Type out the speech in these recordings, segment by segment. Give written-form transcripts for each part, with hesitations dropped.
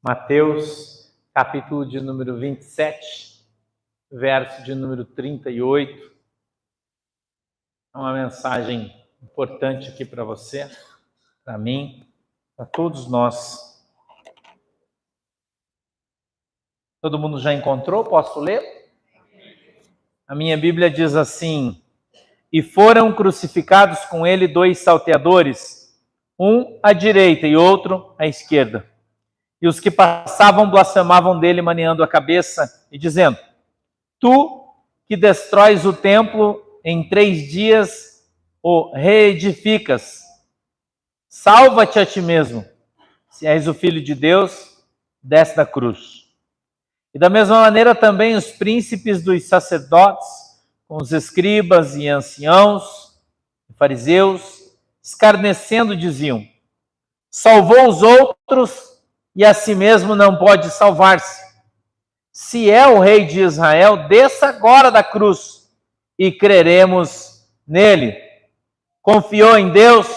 Mateus, capítulo de número 27, verso de número 38. É uma mensagem importante aqui para você, para mim, para todos nós. Todo mundo já encontrou? Posso ler? A minha Bíblia diz assim: e foram crucificados com ele 2 salteadores, um à direita e outro à esquerda. E os que passavam blasfemavam dele, maneando a cabeça e dizendo: tu que destróis o templo, em 3 dias o reedificas, salva-te a ti mesmo. Se és o Filho de Deus, desce da cruz. E da mesma maneira também os príncipes dos sacerdotes, com os escribas e anciãos, e fariseus, escarnecendo, diziam: salvou os outros e a si mesmo não pode salvar-se. Se é o rei de Israel, desça agora da cruz e creremos nele. Confiou em Deus,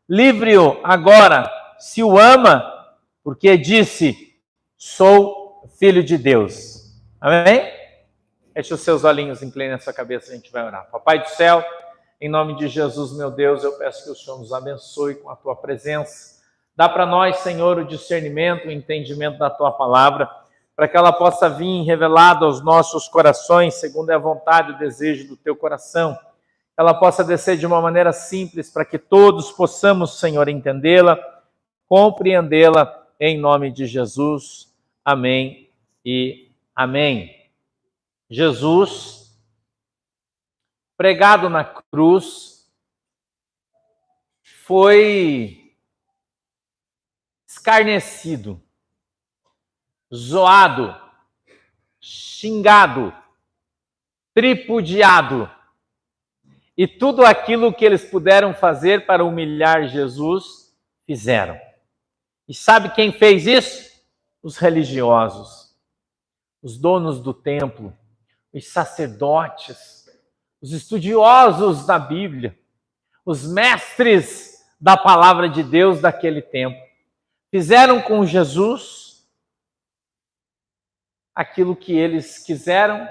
livre-o agora, se o ama, porque disse: sou filho de Deus. Amém? Feche os seus olhinhos, incline a sua cabeça, a gente vai orar. Papai do céu, em nome de Jesus, meu Deus, eu peço que o Senhor nos abençoe com a tua presença. Dá para nós, Senhor, o discernimento, o entendimento da tua palavra, para que ela possa vir revelada aos nossos corações, segundo é a vontade e o desejo do teu coração. Ela possa descer de uma maneira simples, para que todos possamos, Senhor, entendê-la, compreendê-la, em nome de Jesus. Amém e amém. Jesus, pregado na cruz, foi escarnecido, zoado, xingado, tripudiado, e tudo aquilo que eles puderam fazer para humilhar Jesus, fizeram. E sabe quem fez isso? Os religiosos, os donos do templo, os sacerdotes, os estudiosos da Bíblia, os mestres da palavra de Deus daquele tempo. Fizeram com Jesus aquilo que eles quiseram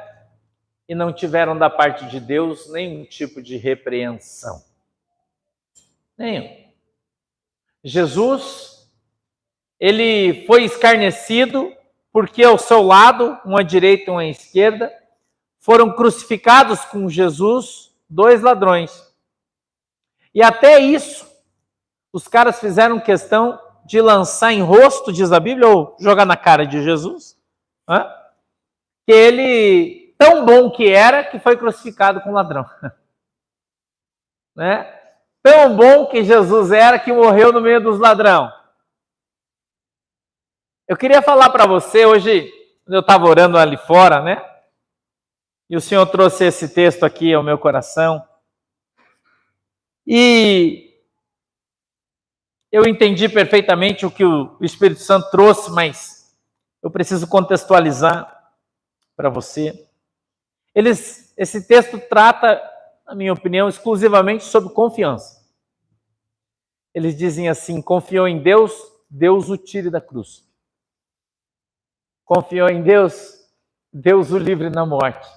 e não tiveram da parte de Deus nenhum tipo de repreensão. Nenhum. Jesus, ele foi escarnecido porque ao seu lado, um à direita e um à esquerda, foram crucificados com Jesus 2 ladrões. E até isso, os caras fizeram questão de lançar em rosto, diz a Bíblia, ou jogar na cara de Jesus, que ele, tão bom que era, que foi crucificado com ladrão. Né? Tão bom que Jesus era, que morreu no meio dos ladrões. Eu queria falar para você, hoje, eu estava orando ali fora, né? E o Senhor trouxe esse texto aqui ao meu coração. E eu entendi perfeitamente o que o Espírito Santo trouxe, mas eu preciso contextualizar para você. Esse texto trata, na minha opinião, exclusivamente sobre confiança. Eles dizem assim: confiou em Deus, Deus o tire da cruz. Confiou em Deus, Deus o livre na morte.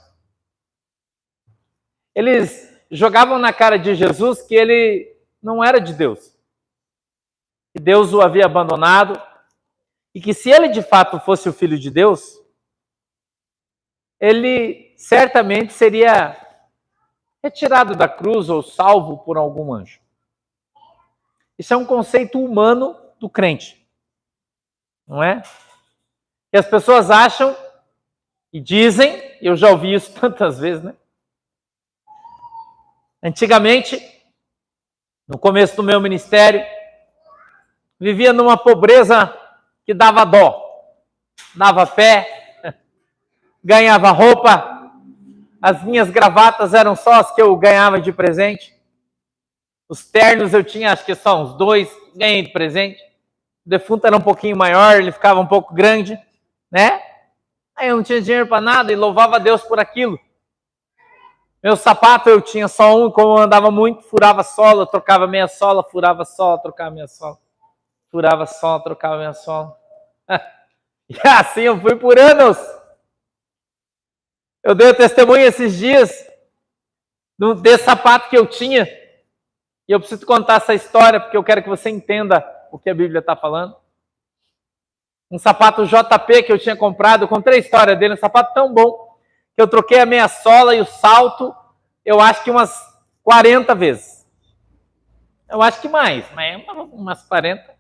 Eles jogavam na cara de Jesus que ele não era de Deus, que Deus o havia abandonado, e que se ele de fato fosse o Filho de Deus, ele certamente seria retirado da cruz ou salvo por algum anjo. Isso é um conceito humano do crente, não é? Que as pessoas acham e dizem, eu já ouvi isso tantas vezes, né? Antigamente, no começo do meu ministério, vivia numa pobreza que dava dó, dava pé, ganhava roupa, as minhas gravatas eram só as que eu ganhava de presente, os ternos eu tinha acho que só uns 2, ganhei de presente, o defunto era um pouquinho maior, ele ficava um pouco grande, né? Aí eu não tinha dinheiro para nada e louvava a Deus por aquilo. Meu sapato eu tinha só um, como eu andava muito, furava sola, trocava meia sola, furava sola, trocava meia sola. Furava sola, trocava meia sola. E assim eu fui por anos. Eu dei o testemunho esses dias desse sapato que eu tinha. E eu preciso contar essa história porque eu quero que você entenda o que a Bíblia está falando. Um sapato JP que eu tinha comprado, eu contei a história dele, um sapato tão bom que eu troquei a meia sola e o salto, eu acho que umas 40 vezes. Eu acho que mais, mas umas 40.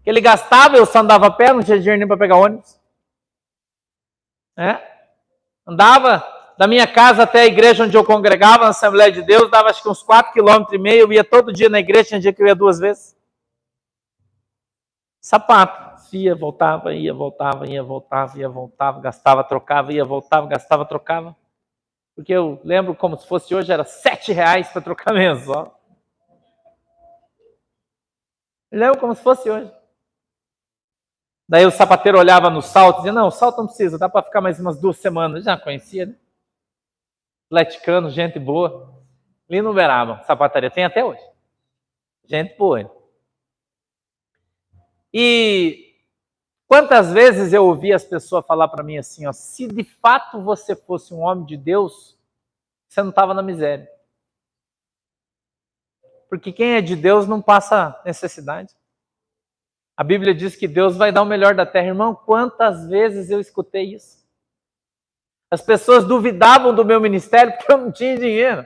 Ele gastava, eu só andava a pé, não tinha dinheiro nem para pegar ônibus. Andava da minha casa até a igreja onde eu congregava, na Assembleia de Deus, dava acho que uns 4,5 km, eu ia todo dia na igreja, tinha dia que eu ia 2 vezes. Sapato, ia, voltava, gastava, trocava, ia, voltava, gastava, trocava. Porque eu lembro como se fosse hoje, era R$7 para trocar mesmo. Ó. Eu lembro como se fosse hoje. Daí o sapateiro olhava no salto e dizia, não, o salto não precisa, dá para ficar mais umas 2 semanas. Eu já conhecia, né? Atleticano, gente boa. Ali no Uberaba, sapataria, tem até hoje. Gente boa. E quantas vezes eu ouvi as pessoas falar para mim assim, ó, se de fato você fosse um homem de Deus, você não estava na miséria. Porque quem é de Deus não passa necessidade. A Bíblia diz que Deus vai dar o melhor da terra. Irmão, quantas vezes eu escutei isso? As pessoas duvidavam do meu ministério porque eu não tinha dinheiro.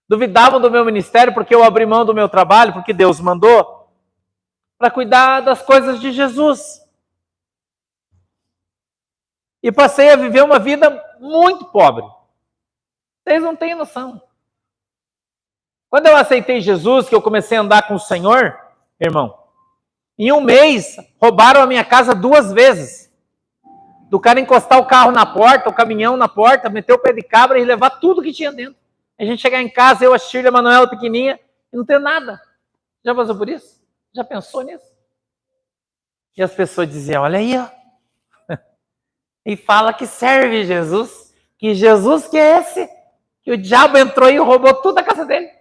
Duvidavam do meu ministério porque eu abri mão do meu trabalho, porque Deus mandou, para cuidar das coisas de Jesus. E passei a viver uma vida muito pobre. Vocês não têm noção. Quando eu aceitei Jesus, que eu comecei a andar com o Senhor, irmão, em 1 mês, roubaram a minha casa 2 vezes. Do cara encostar o carro na porta, o caminhão na porta, meter o pé de cabra e levar tudo que tinha dentro. A gente chegar em casa, eu, a Shirley, a Manuela pequenininha, e não ter nada. Já passou por isso? Já pensou nisso? E as pessoas diziam, olha aí, ó. E fala que serve Jesus. Que Jesus que é esse? Que o diabo entrou e roubou tudo da casa dele.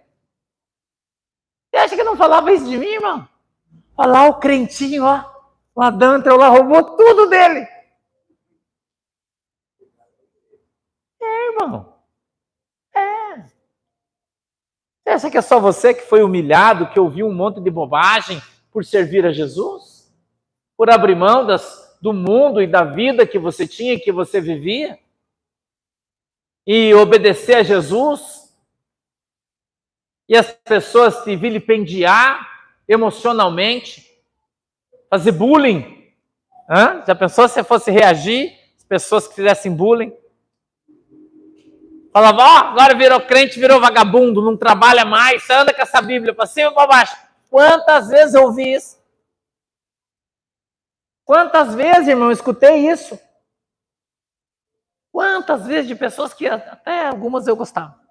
Você acha que não falava isso de mim, irmão? Olha lá o crentinho, ó. O Adão entrou lá, roubou tudo dele. Irmão. Você acha que é só você que foi humilhado, que ouviu um monte de bobagem por servir a Jesus? Por abrir mão do mundo e da vida que você tinha e que você vivia? E obedecer a Jesus? E as pessoas te vilipendiar emocionalmente? Fazer bullying? Já pensou se você fosse reagir? As pessoas que fizessem bullying? Falava, agora virou crente, virou vagabundo, não trabalha mais, você anda com essa Bíblia para cima e para baixo. Quantas vezes eu ouvi isso? Quantas vezes, irmão, eu escutei isso? Quantas vezes de pessoas que até algumas eu gostava?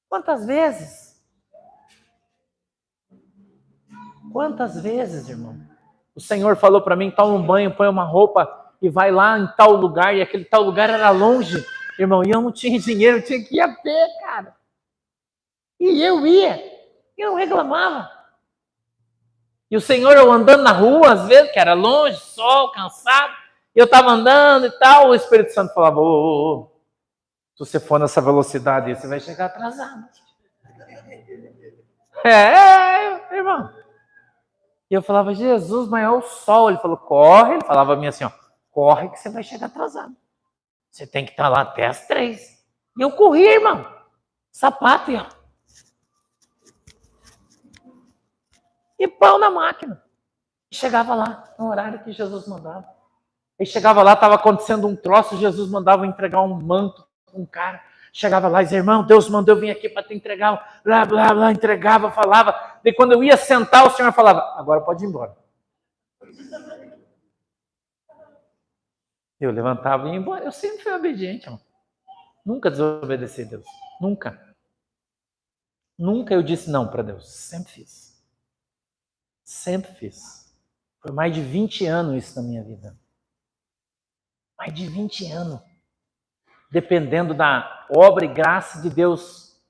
Quantas vezes? Quantas vezes, irmão? O Senhor falou para mim, toma um banho, põe uma roupa e vai lá em tal lugar, e aquele tal lugar era longe. Irmão, e eu não tinha dinheiro, eu tinha que ir a pé, cara. E eu ia, eu não reclamava. E o Senhor, eu andando na rua, às vezes, que era longe, sol, cansado, eu estava andando e tal, o Espírito Santo falava, se você for nessa velocidade aí, você vai chegar atrasado. Irmão. E eu falava, Jesus, mas é o sol. Ele falou, corre. Ele falava a mim assim, corre que você vai chegar atrasado. Você tem que estar lá até as 3. E eu corri, irmão. Sapato, e pau na máquina. E chegava lá, no horário que Jesus mandava. E chegava lá, estava acontecendo um troço, Jesus mandava entregar um manto para um cara. Chegava lá e dizia, irmão, Deus mandou eu vir aqui para te entregar. Blá, blá, blá, entregava, falava. E quando eu ia sentar, o Senhor falava, agora pode ir embora. Eu levantava e ia embora. Eu sempre fui obediente, irmão. Nunca desobedeci a Deus. Nunca. Nunca eu disse não para Deus. Sempre fiz. Sempre fiz. Foi mais de 20 anos isso na minha vida. Mais de 20 anos. Dependendo da obra e graça de Deus.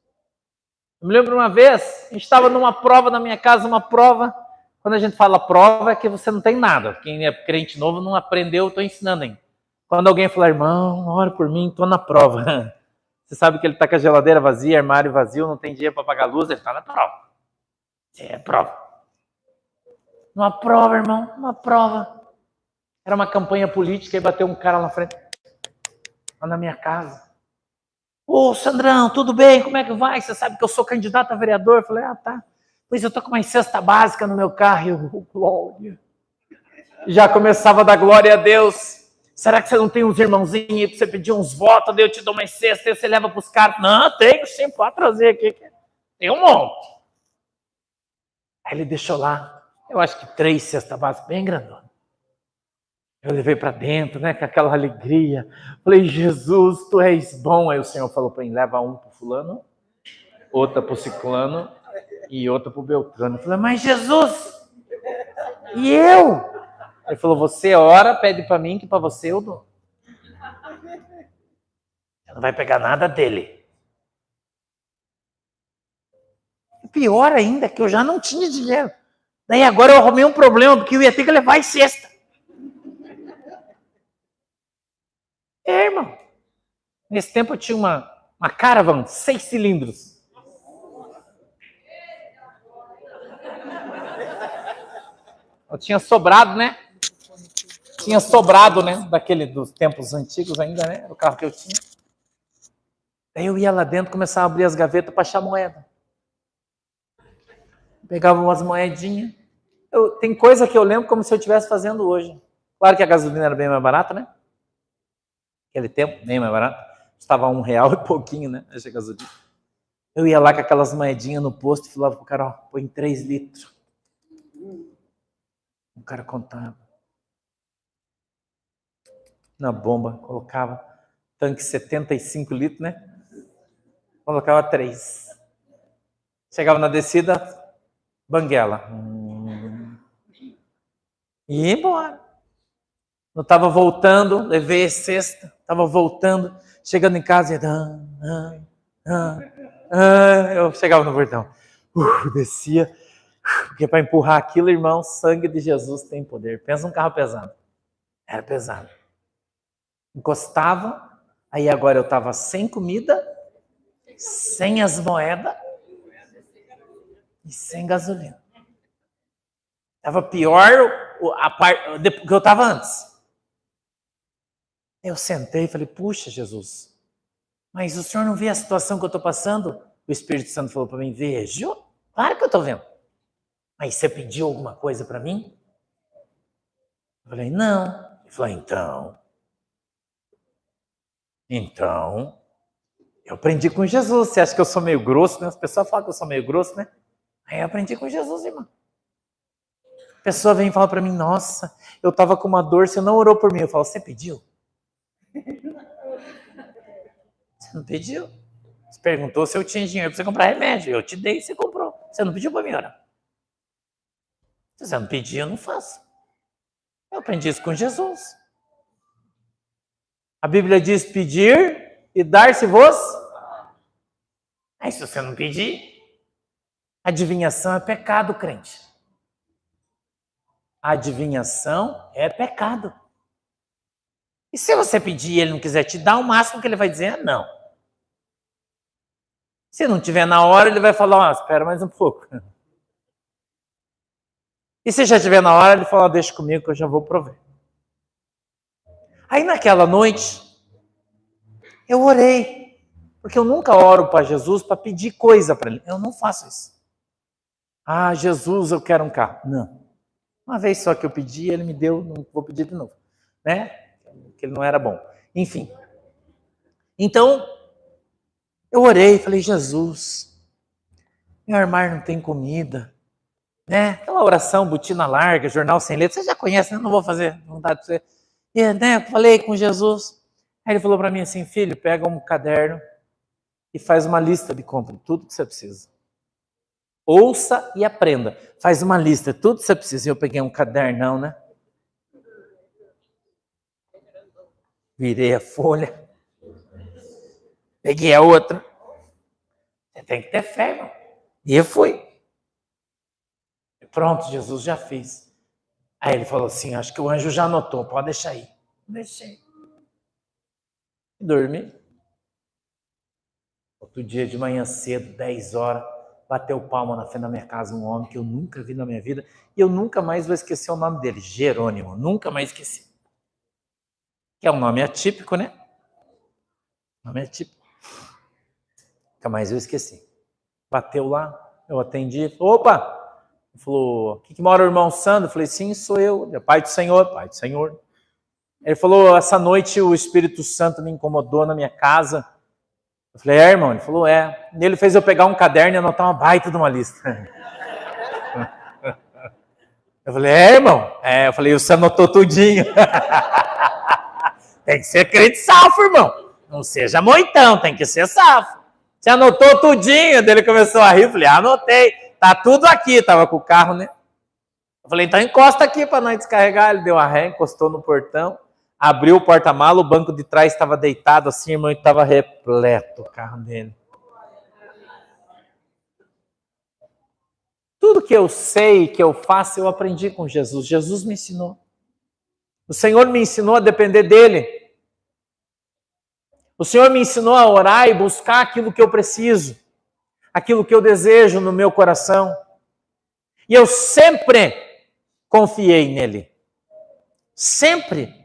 Eu me lembro uma vez, a gente estava numa prova na minha casa, uma prova. Quando a gente fala prova, é que você não tem nada. Quem é crente novo não aprendeu, eu estou ensinando ainda. Quando alguém falar, irmão, ora por mim, estou na prova. Você sabe que ele está com a geladeira vazia, armário vazio, não tem dinheiro para pagar a luz, ele está na prova. É prova. Uma prova, irmão, uma prova. Era uma campanha política e bateu um cara lá na frente, lá na minha casa. Ô, Sandrão, tudo bem? Como é que vai? Você sabe que eu sou candidato a vereador? Eu falei, tá. Pois eu tô com uma cesta básica no meu carro. Eu, glória. Já começava a dar glória a Deus. Será que você não tem uns irmãozinhos aí pra você pedir uns votos? Daí eu te dou uma cesta e você leva pros caras. Não, tenho sim, pode trazer aqui. Tem um monte. Aí ele deixou lá, eu acho que 3 cestas básicas, bem grandona. Eu levei para dentro, né, com aquela alegria. Falei, Jesus, tu és bom. Aí o Senhor falou para mim, leva um para o fulano, outra para o ciclano e outra para o Beltrano. Eu falei, mas Jesus, e eu? Ele falou, você ora, pede para mim que para você eu dou. Você não vai pegar nada dele. Pior ainda, que eu já não tinha dinheiro. Daí agora eu arrumei um problema, porque eu ia ter que levar em cesta. Irmão. Nesse tempo eu tinha uma Caravan, 6 cilindros. Eu tinha sobrado, né? Tinha sobrado, né? Daquele dos tempos antigos ainda, né? O carro que eu tinha. Daí eu ia lá dentro, começava a abrir as gavetas para achar moeda. Pegava umas moedinhas. Tem coisa que eu lembro como se eu estivesse fazendo hoje. Claro que a gasolina era bem mais barata, né? Aquele tempo, bem mais barato. Custava R$1 e pouquinho, né? Essa gasolina. Eu ia lá com aquelas moedinhas no posto e falava pro cara, ó, põe 3 litros. O cara contava. Na bomba, colocava tanque 75 litros, né? Colocava 3. Chegava na descida, banguela. E ia embora. Eu estava voltando, levei a cesta, estava voltando, chegando em casa, eu chegava no portão, descia, porque para empurrar aquilo, irmão, sangue de Jesus tem poder. Pensa num carro pesado. Era pesado. Encostava, aí agora eu estava sem comida, sem as moedas e sem gasolina. Estava pior do que eu estava antes. Eu sentei e falei, puxa, Jesus, mas o senhor não vê a situação que eu estou passando? O Espírito Santo falou para mim, vejo, claro que eu estou vendo. Mas você pediu alguma coisa para mim? Eu falei, não. Ele falou, então, eu aprendi com Jesus. Você acha que eu sou meio grosso, né? As pessoas falam que eu sou meio grosso, né? Aí eu aprendi com Jesus, irmão. A pessoa vem e fala para mim, nossa, eu estava com uma dor, você não orou por mim. Eu falo, você pediu? Você não pediu? Você perguntou se eu tinha dinheiro para você comprar remédio. Eu te dei e você comprou. Você não pediu para mim orar. Se você não pedir, eu não faço. Eu aprendi isso com Jesus. A Bíblia diz pedir e dar-se-vos. Aí se você não pedir, adivinhação é pecado, crente. Adivinhação é pecado. E se você pedir e ele não quiser te dar, o máximo que ele vai dizer é não. Se não tiver na hora, ele vai falar, espera mais um pouco. E se já estiver na hora, ele fala, deixa comigo que eu já vou prover. Aí naquela noite, eu orei. Porque eu nunca oro para Jesus para pedir coisa para ele. Eu não faço isso. Ah, Jesus, eu quero um carro. Não. Uma vez só que eu pedi, ele me deu, não vou pedir de novo. Né? Que ele não era bom. Enfim. Então, eu orei, falei, Jesus, meu armário não tem comida. Né? Aquela oração, botina larga, jornal sem letra, você já conhece, né? Não vou fazer vontade de você. E, né? Falei com Jesus. Aí ele falou para mim assim, filho, pega um caderno e faz uma lista de compra, tudo que você precisa. Ouça e aprenda. Faz uma lista, tudo que você precisa. Eu peguei um cadernão, né? Virei a folha. Peguei a outra. Você tem que ter fé, irmão. E eu fui. Pronto, Jesus, já fiz. Aí ele falou assim, acho que o anjo já anotou, pode deixar aí. Deixei. Dormi. Outro dia de manhã cedo, 10 horas, bateu palma na frente da minha casa um homem que eu nunca vi na minha vida e eu nunca mais vou esquecer o nome dele, Jerônimo, nunca mais esqueci. Que é um nome atípico, né? Nome atípico. Nunca mais eu esqueci. Bateu lá, eu atendi, opa! Ele falou, aqui que mora o irmão Sandro? Eu falei, sim, sou eu, pai do Senhor, pai do Senhor. Ele falou, essa noite o Espírito Santo me incomodou na minha casa. Eu falei, irmão? Ele falou, é. E ele fez eu pegar um caderno e anotar uma baita de uma lista. Eu falei, irmão? Eu falei, você anotou tudinho. Tem que ser crente safo, irmão. Não seja moitão, tem que ser safo. Você anotou tudinho? Daí ele começou a rir, eu falei, anotei. Tá tudo aqui, tava com o carro, né? Eu falei, então encosta aqui para nós descarregar. Ele deu a ré, encostou no portão. Abriu o porta-mala, o banco de trás estava deitado assim, irmão, e estava repleto o carro dele. Tudo que eu sei, que eu faço, eu aprendi com Jesus. Jesus me ensinou. O Senhor me ensinou a depender dEle. O Senhor me ensinou a orar e buscar aquilo que eu preciso, aquilo que eu desejo no meu coração. E eu sempre confiei nele. Sempre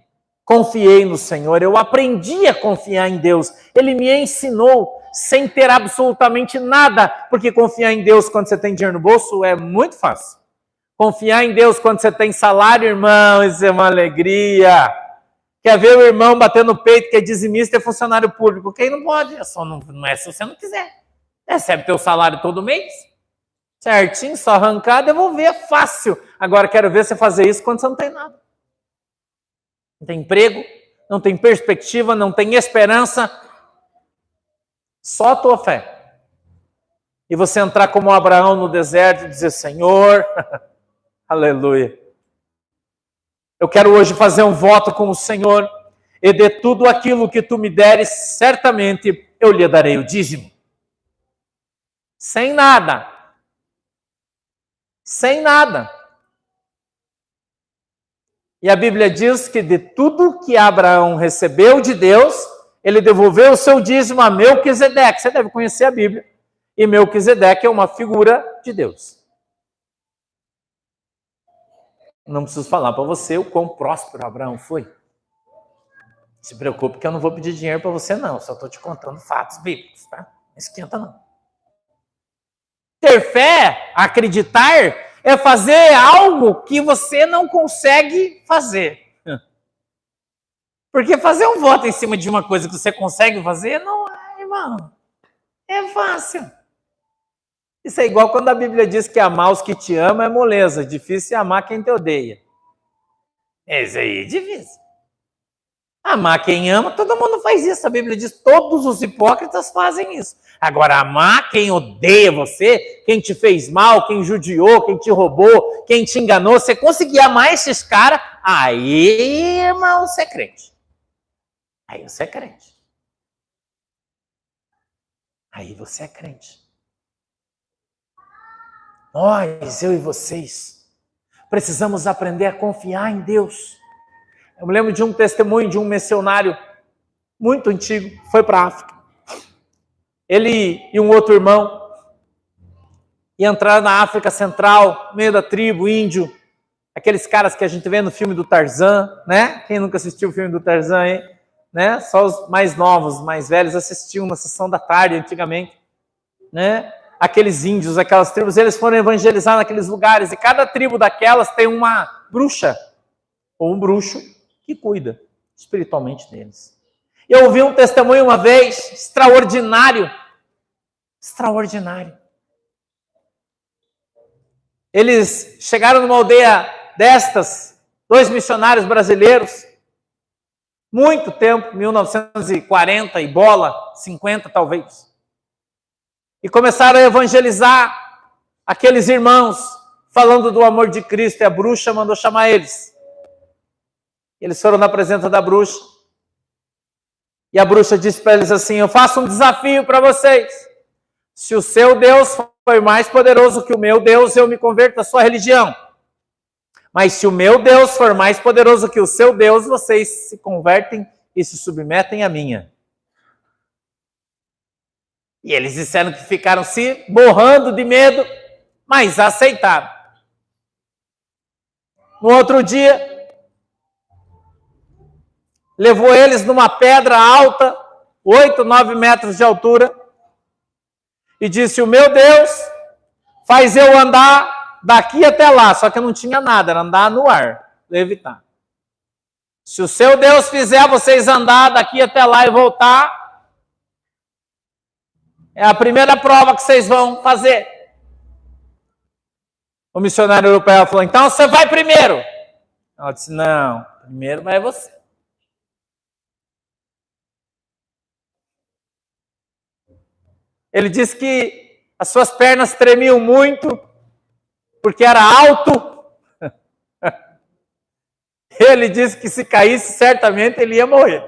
confiei no Senhor, eu aprendi a confiar em Deus. Ele me ensinou sem ter absolutamente nada, porque confiar em Deus quando você tem dinheiro no bolso é muito fácil. Confiar em Deus quando você tem salário, irmão, isso é uma alegria. Quer ver o irmão batendo no peito que é dizimista e é funcionário público? Quem não pode? Não é se você não quiser. Recebe teu salário todo mês, certinho, só arrancar, devolver, é fácil. Agora quero ver você fazer isso quando você não tem nada. Não tem emprego, não tem perspectiva, não tem esperança. Só a tua fé. E você entrar como Abraão no deserto e dizer, Senhor, aleluia. Eu quero hoje fazer um voto com o Senhor e de tudo aquilo que tu me deres, certamente eu lhe darei o dízimo. Sem nada. Sem nada. E a Bíblia diz que de tudo que Abraão recebeu de Deus, ele devolveu o seu dízimo a Melquisedeque. Você deve conhecer a Bíblia. E Melquisedeque é uma figura de Deus. Não preciso falar para você o quão próspero Abraão foi. Se preocupe que eu não vou pedir dinheiro para você não, só estou te contando fatos bíblicos, tá? Não esquenta não. Ter fé, acreditar, é fazer algo que você não consegue fazer. Porque fazer um voto em cima de uma coisa que você consegue fazer, não é, irmão. É fácil. Isso é igual quando a Bíblia diz que amar os que te amam é moleza. Difícil é amar quem te odeia. Isso aí é difícil. Amar quem ama, todo mundo faz isso. A Bíblia diz, todos os hipócritas fazem isso. Agora, amar quem odeia você, quem te fez mal, quem judiou, quem te roubou, quem te enganou, você conseguir amar esses caras, aí, irmão, você é crente. Aí você é crente. Aí você é crente. Nós, eu e vocês, precisamos aprender a confiar em Deus. Eu me lembro de um testemunho de um missionário muito antigo, foi para a África. Ele e um outro irmão iam entrar na África Central, no meio da tribo, índio, aqueles caras que a gente vê no filme do Tarzan, né? Quem nunca assistiu o filme do Tarzan, hein? Né? Só os mais novos, mais velhos assistiam na sessão da tarde antigamente, né? Aqueles índios, aquelas tribos, eles foram evangelizar naqueles lugares, e cada tribo daquelas tem uma bruxa ou um bruxo que cuida espiritualmente deles. Eu ouvi um testemunho uma vez, extraordinário. Extraordinário. Eles chegaram numa aldeia destas, 2 missionários brasileiros, muito tempo, 1940 e bola, 50 talvez. E começaram a evangelizar aqueles irmãos, falando do amor de Cristo, e a bruxa mandou chamar eles. Eles foram na presença da bruxa. E a bruxa disse para eles assim, eu faço um desafio para vocês. Se o seu Deus foi mais poderoso que o meu Deus, eu me converto à sua religião. Mas se o meu Deus for mais poderoso que o seu Deus, vocês se convertem e se submetem à minha. E eles disseram que ficaram se borrando de medo, mas aceitaram. No outro dia, levou eles numa pedra alta, 8, 9 metros de altura, e disse: o meu Deus faz eu andar daqui até lá, só que não tinha nada, era andar no ar, levitar. Se o seu Deus fizer vocês andar daqui até lá e voltar, é a primeira prova que vocês vão fazer. O missionário europeu falou: então você vai primeiro. Ela disse: não, primeiro vai você. Ele disse que as suas pernas tremiam muito, porque era alto. Ele disse que se caísse, certamente ele ia morrer.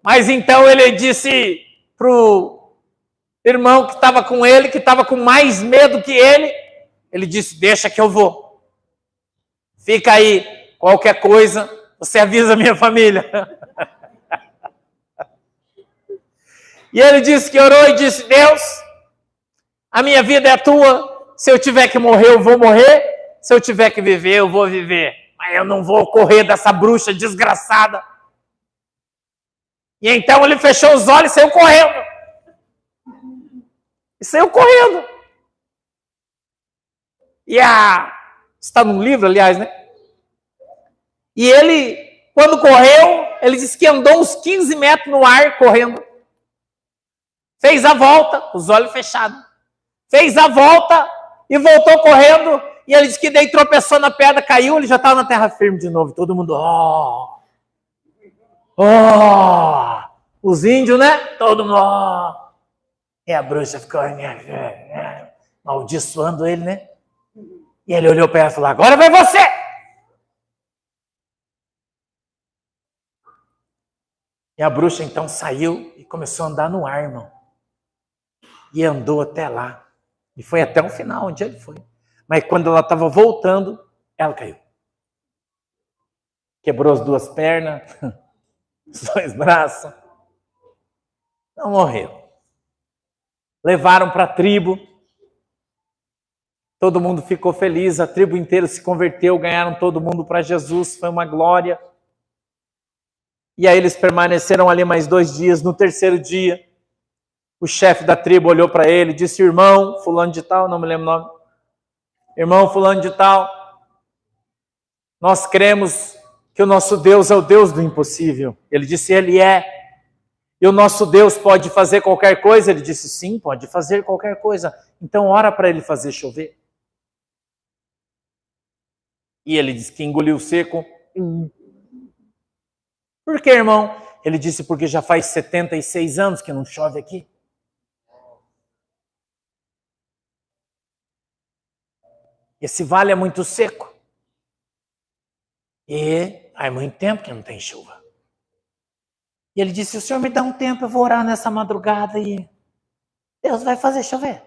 Mas então ele disse para o irmão que estava com ele, que estava com mais medo que ele disse: deixa que eu vou. Fica aí, qualquer coisa, você avisa a minha família. E ele disse que orou e disse: Deus, a minha vida é tua, se eu tiver que morrer, eu vou morrer, se eu tiver que viver, eu vou viver, mas eu não vou correr dessa bruxa desgraçada. E então ele fechou os olhos e saiu correndo. Está num livro, aliás, né? E ele, quando correu, ele disse que andou uns 15 metros no ar correndo. Fez a volta, com os olhos fechados. Fez a volta e voltou correndo. E ele disse que daí tropeçou na pedra, caiu, ele já estava na terra firme de novo. Todo mundo, os índios, né? Todo mundo, E a bruxa ficou maldiçoando ele, né? E ele olhou para ela e falou: agora vai você! E a bruxa então saiu e começou a andar no ar, irmão. E andou até lá. E foi até o final, onde ele foi. Mas quando ela estava voltando, ela caiu. Quebrou as 2 pernas, os 2 braços. Não morreu. Levaram para a tribo. Todo mundo ficou feliz, a tribo inteira se converteu, ganharam todo mundo para Jesus, foi uma glória. E aí eles permaneceram ali mais 2 dias. No terceiro dia, o chefe da tribo olhou para ele e disse: irmão fulano de tal, não me lembro o nome. Irmão fulano de tal, nós cremos que o nosso Deus é o Deus do impossível. Ele disse: ele é. E o nosso Deus pode fazer qualquer coisa? Ele disse: sim, pode fazer qualquer coisa. Então ora para ele fazer chover. E ele disse que engoliu seco. Por que, irmão? Ele disse: porque já faz 76 anos que não chove aqui. Esse vale é muito seco. E há muito tempo que não tem chuva. E ele disse: o senhor me dá um tempo, eu vou orar nessa madrugada e Deus vai fazer chover.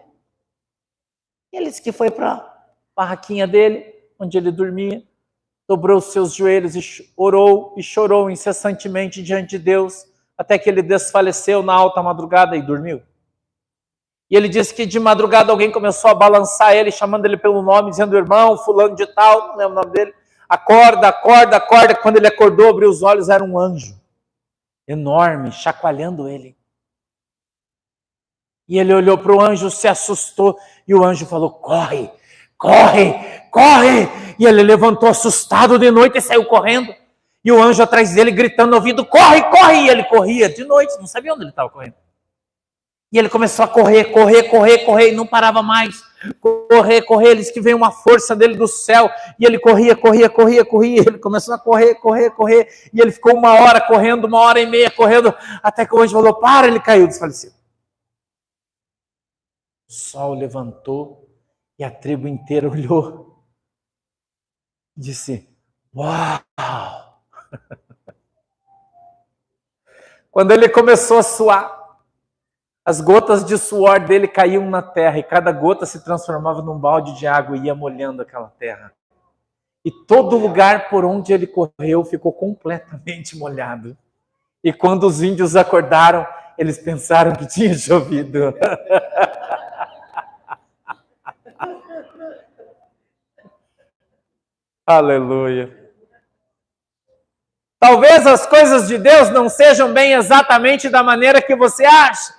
E ele disse que foi para a barraquinha dele, onde ele dormia, dobrou os seus joelhos e orou e chorou incessantemente diante de Deus, até que ele desfaleceu na alta madrugada e dormiu. E ele disse que de madrugada alguém começou a balançar ele, chamando ele pelo nome, dizendo: irmão, fulano de tal, não lembro o nome dele, acorda, acorda, acorda. Quando ele acordou, abriu os olhos, era um anjo, enorme, chacoalhando ele. E ele olhou para o anjo, se assustou, e o anjo falou: corre, corre, corre. E ele levantou assustado de noite e saiu correndo. E o anjo atrás dele gritando no ouvido: corre, corre. E ele corria de noite, não sabia onde ele estava correndo. E ele começou a correr, correr, correr, correr, e não parava mais. Correr, correr, ele disse que veio uma força dele do céu, e ele corria, corria, corria, corria, ele começou a correr, correr, correr, e ele ficou 1 hora correndo, 1h30 correndo, até que o anjo falou: para, ele caiu, desfaleceu. O sol levantou, e a tribo inteira olhou, e disse: uau! Quando ele começou a suar, As gotas de suor dele caíam na terra e cada gota se transformava num balde de água e ia molhando aquela terra. E todo lugar por onde ele correu ficou completamente molhado. E quando os índios acordaram, eles pensaram que tinha chovido. Aleluia. Talvez as coisas de Deus não sejam bem exatamente da maneira que você acha,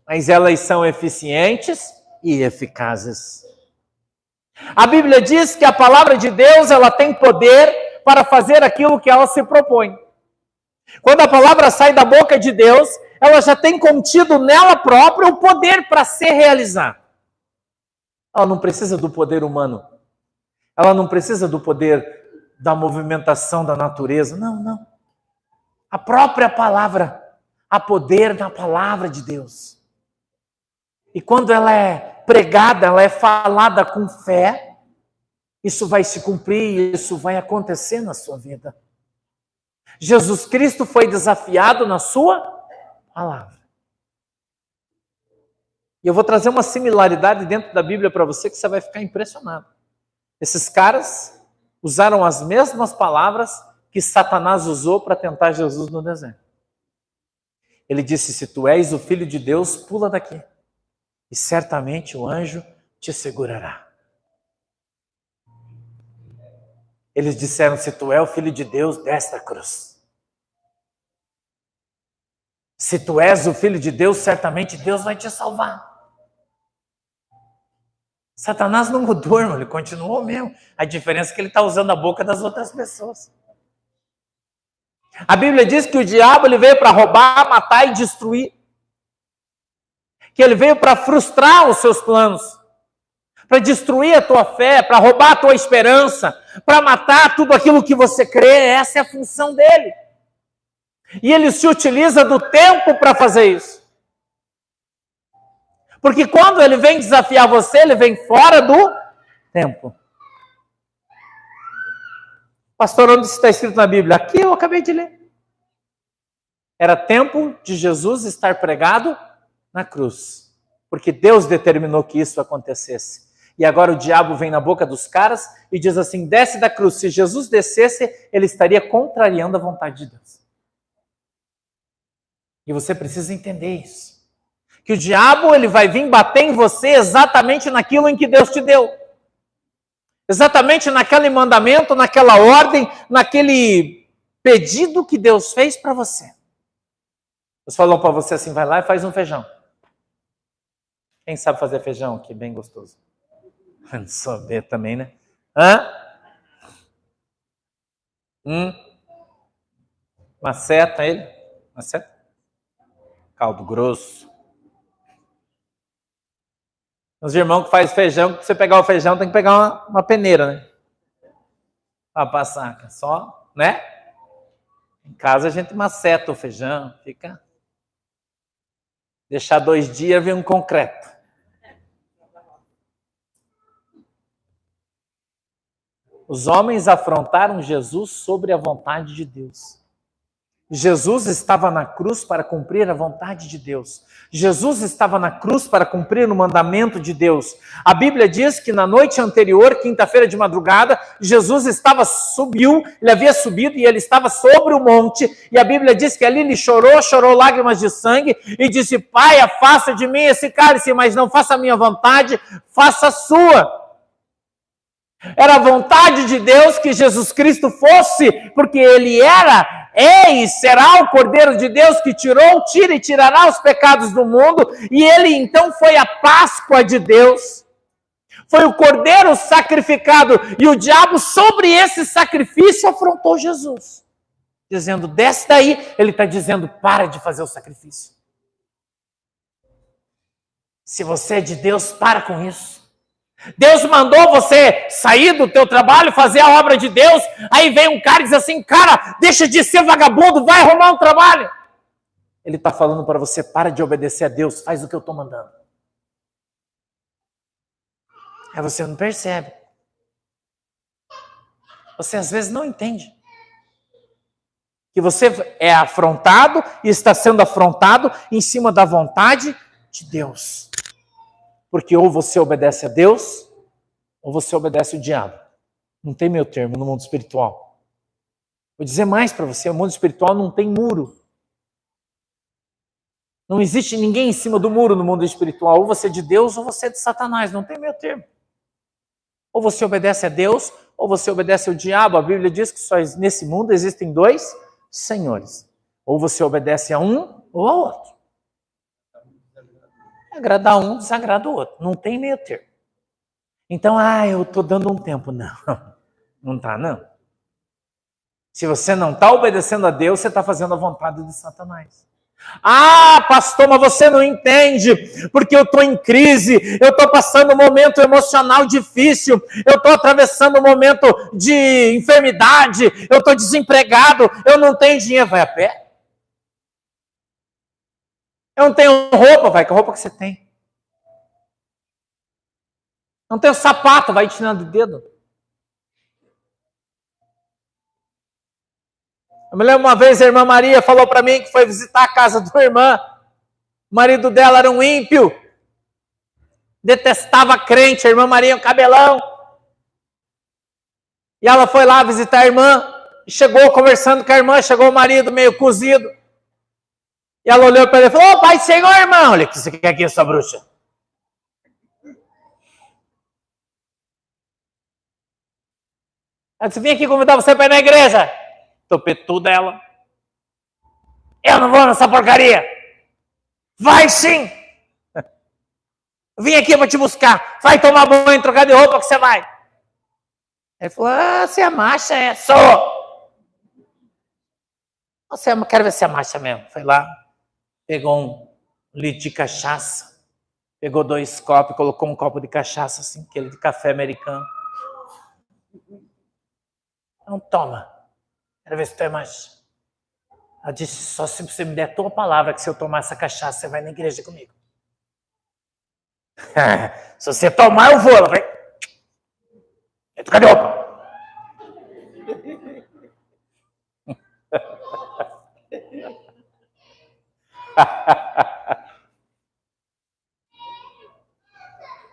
mas elas são eficientes e eficazes. A Bíblia diz que a palavra de Deus, ela tem poder para fazer aquilo que ela se propõe. Quando a palavra sai da boca de Deus, ela já tem contido nela própria o poder para se realizar. Ela não precisa do poder humano. Ela não precisa do poder da movimentação da natureza. Não, não. A própria palavra, há poder na palavra de Deus. E quando ela é pregada, ela é falada com fé, isso vai se cumprir, isso vai acontecer na sua vida. Jesus Cristo foi desafiado na sua palavra. E eu vou trazer uma similaridade dentro da Bíblia para você que você vai ficar impressionado. Esses caras usaram as mesmas palavras que Satanás usou para tentar Jesus no deserto. Ele disse: se tu és o Filho de Deus, pula daqui, e certamente o anjo te segurará. Eles disseram: se tu és o Filho de Deus, desce da cruz. Se tu és o Filho de Deus, certamente Deus vai te salvar. Satanás não mudou, irmão, ele continuou mesmo. A diferença é que ele está usando a boca das outras pessoas. A Bíblia diz que o diabo ele veio para roubar, matar e destruir. Que ele veio para frustrar os seus planos, para destruir a tua fé, para roubar a tua esperança, para matar tudo aquilo que você crê. Essa é a função dele. E ele se utiliza do tempo para fazer isso. Porque quando ele vem desafiar você, ele vem fora do tempo. Pastor, onde está escrito na Bíblia? Aqui eu acabei de ler. Era tempo de Jesus estar pregado na cruz. Porque Deus determinou que isso acontecesse. E agora o diabo vem na boca dos caras e diz assim: desce da cruz. Se Jesus descesse, ele estaria contrariando a vontade de Deus. E você precisa entender isso. Que o diabo ele vai vir bater em você exatamente naquilo em que Deus te deu. Exatamente naquele mandamento, naquela ordem, naquele pedido que Deus fez para você. Deus falou para você assim: vai lá e faz um feijão. Quem sabe fazer feijão aqui? Bem gostoso. Não saber também, né? Maceta ele? Maceta? Caldo grosso. Os irmãos que fazem feijão, que você pegar o feijão, tem que pegar uma peneira, né? Para passar. Só, né? Em casa a gente maceta o feijão, fica. Deixar 2 dias, vem um concreto. Os homens afrontaram Jesus sobre a vontade de Deus. Jesus estava na cruz para cumprir a vontade de Deus. Jesus estava na cruz para cumprir o mandamento de Deus. A Bíblia diz que na noite anterior, quinta-feira de madrugada, Jesus subiu, ele havia subido e ele estava sobre o monte. E a Bíblia diz que ali ele chorou lágrimas de sangue e disse: Pai, afasta de mim esse cálice, mas não faça a minha vontade, faça a sua. Era a vontade de Deus que Jesus Cristo fosse, porque ele é e será o Cordeiro de Deus que tira e tirará os pecados do mundo, e ele então foi a Páscoa de Deus. Foi o Cordeiro sacrificado, e o diabo sobre esse sacrifício afrontou Jesus, dizendo: desce daí. Ele está dizendo: para de fazer o sacrifício. Se você é de Deus, para com isso. Deus mandou você sair do teu trabalho, fazer a obra de Deus, aí vem um cara e diz assim: cara, deixa de ser vagabundo, vai arrumar um trabalho. Ele está falando para você: para de obedecer a Deus, faz o que eu estou mandando. Aí você não percebe. Você às vezes não entende. Que você é afrontado e está sendo afrontado em cima da vontade de Deus. Porque ou você obedece a Deus, ou você obedece o diabo. Não tem meio termo no mundo espiritual. Vou dizer mais para você, o mundo espiritual não tem muro. Não existe ninguém em cima do muro no mundo espiritual. Ou você é de Deus, ou você é de Satanás. Não tem meio termo. Ou você obedece a Deus, ou você obedece ao diabo. A Bíblia diz que só nesse mundo existem dois senhores. Ou você obedece a um ou ao outro. Agradar um, desagrada o outro. Não tem meio termo. Então, eu estou dando um tempo. Não, não está não. Se você não está obedecendo a Deus, você está fazendo a vontade de Satanás. Pastor, mas você não entende, porque eu estou em crise, eu estou passando um momento emocional difícil, eu estou atravessando um momento de enfermidade, eu estou desempregado, eu não tenho dinheiro. Vai a pé? Eu não tenho roupa, vai com a roupa que você tem. Não tenho sapato, vai tirando o dedo. Eu me lembro uma vez a irmã Maria falou para mim que foi visitar a casa da irmã. O marido dela era um ímpio. Detestava crente, a irmã Maria um cabelão. E ela foi lá visitar a irmã. E chegou conversando com a irmã, chegou o marido meio cozido. E ela olhou para ele e falou: Pai do Senhor, irmão. Olha, o que você quer aqui, sua bruxa? Ela disse: vim aqui convidar você para ir na igreja. Topetuda ela. Eu não vou nessa porcaria. Vai sim. Vim aqui para te buscar. Vai tomar banho, trocar de roupa que você vai. Ele falou: você é macha, é? Sou. Quero ver se é macha mesmo. Foi lá, pegou um litro de cachaça, pegou 2 copos, colocou um copo de cachaça, assim, aquele de café americano. Então toma. Quero ver se tu é macha. Ela disse: só se você me der a tua palavra que se eu tomar essa cachaça, você vai na igreja comigo. Se você tomar, eu vou. Ela vai. Cadê a roupa?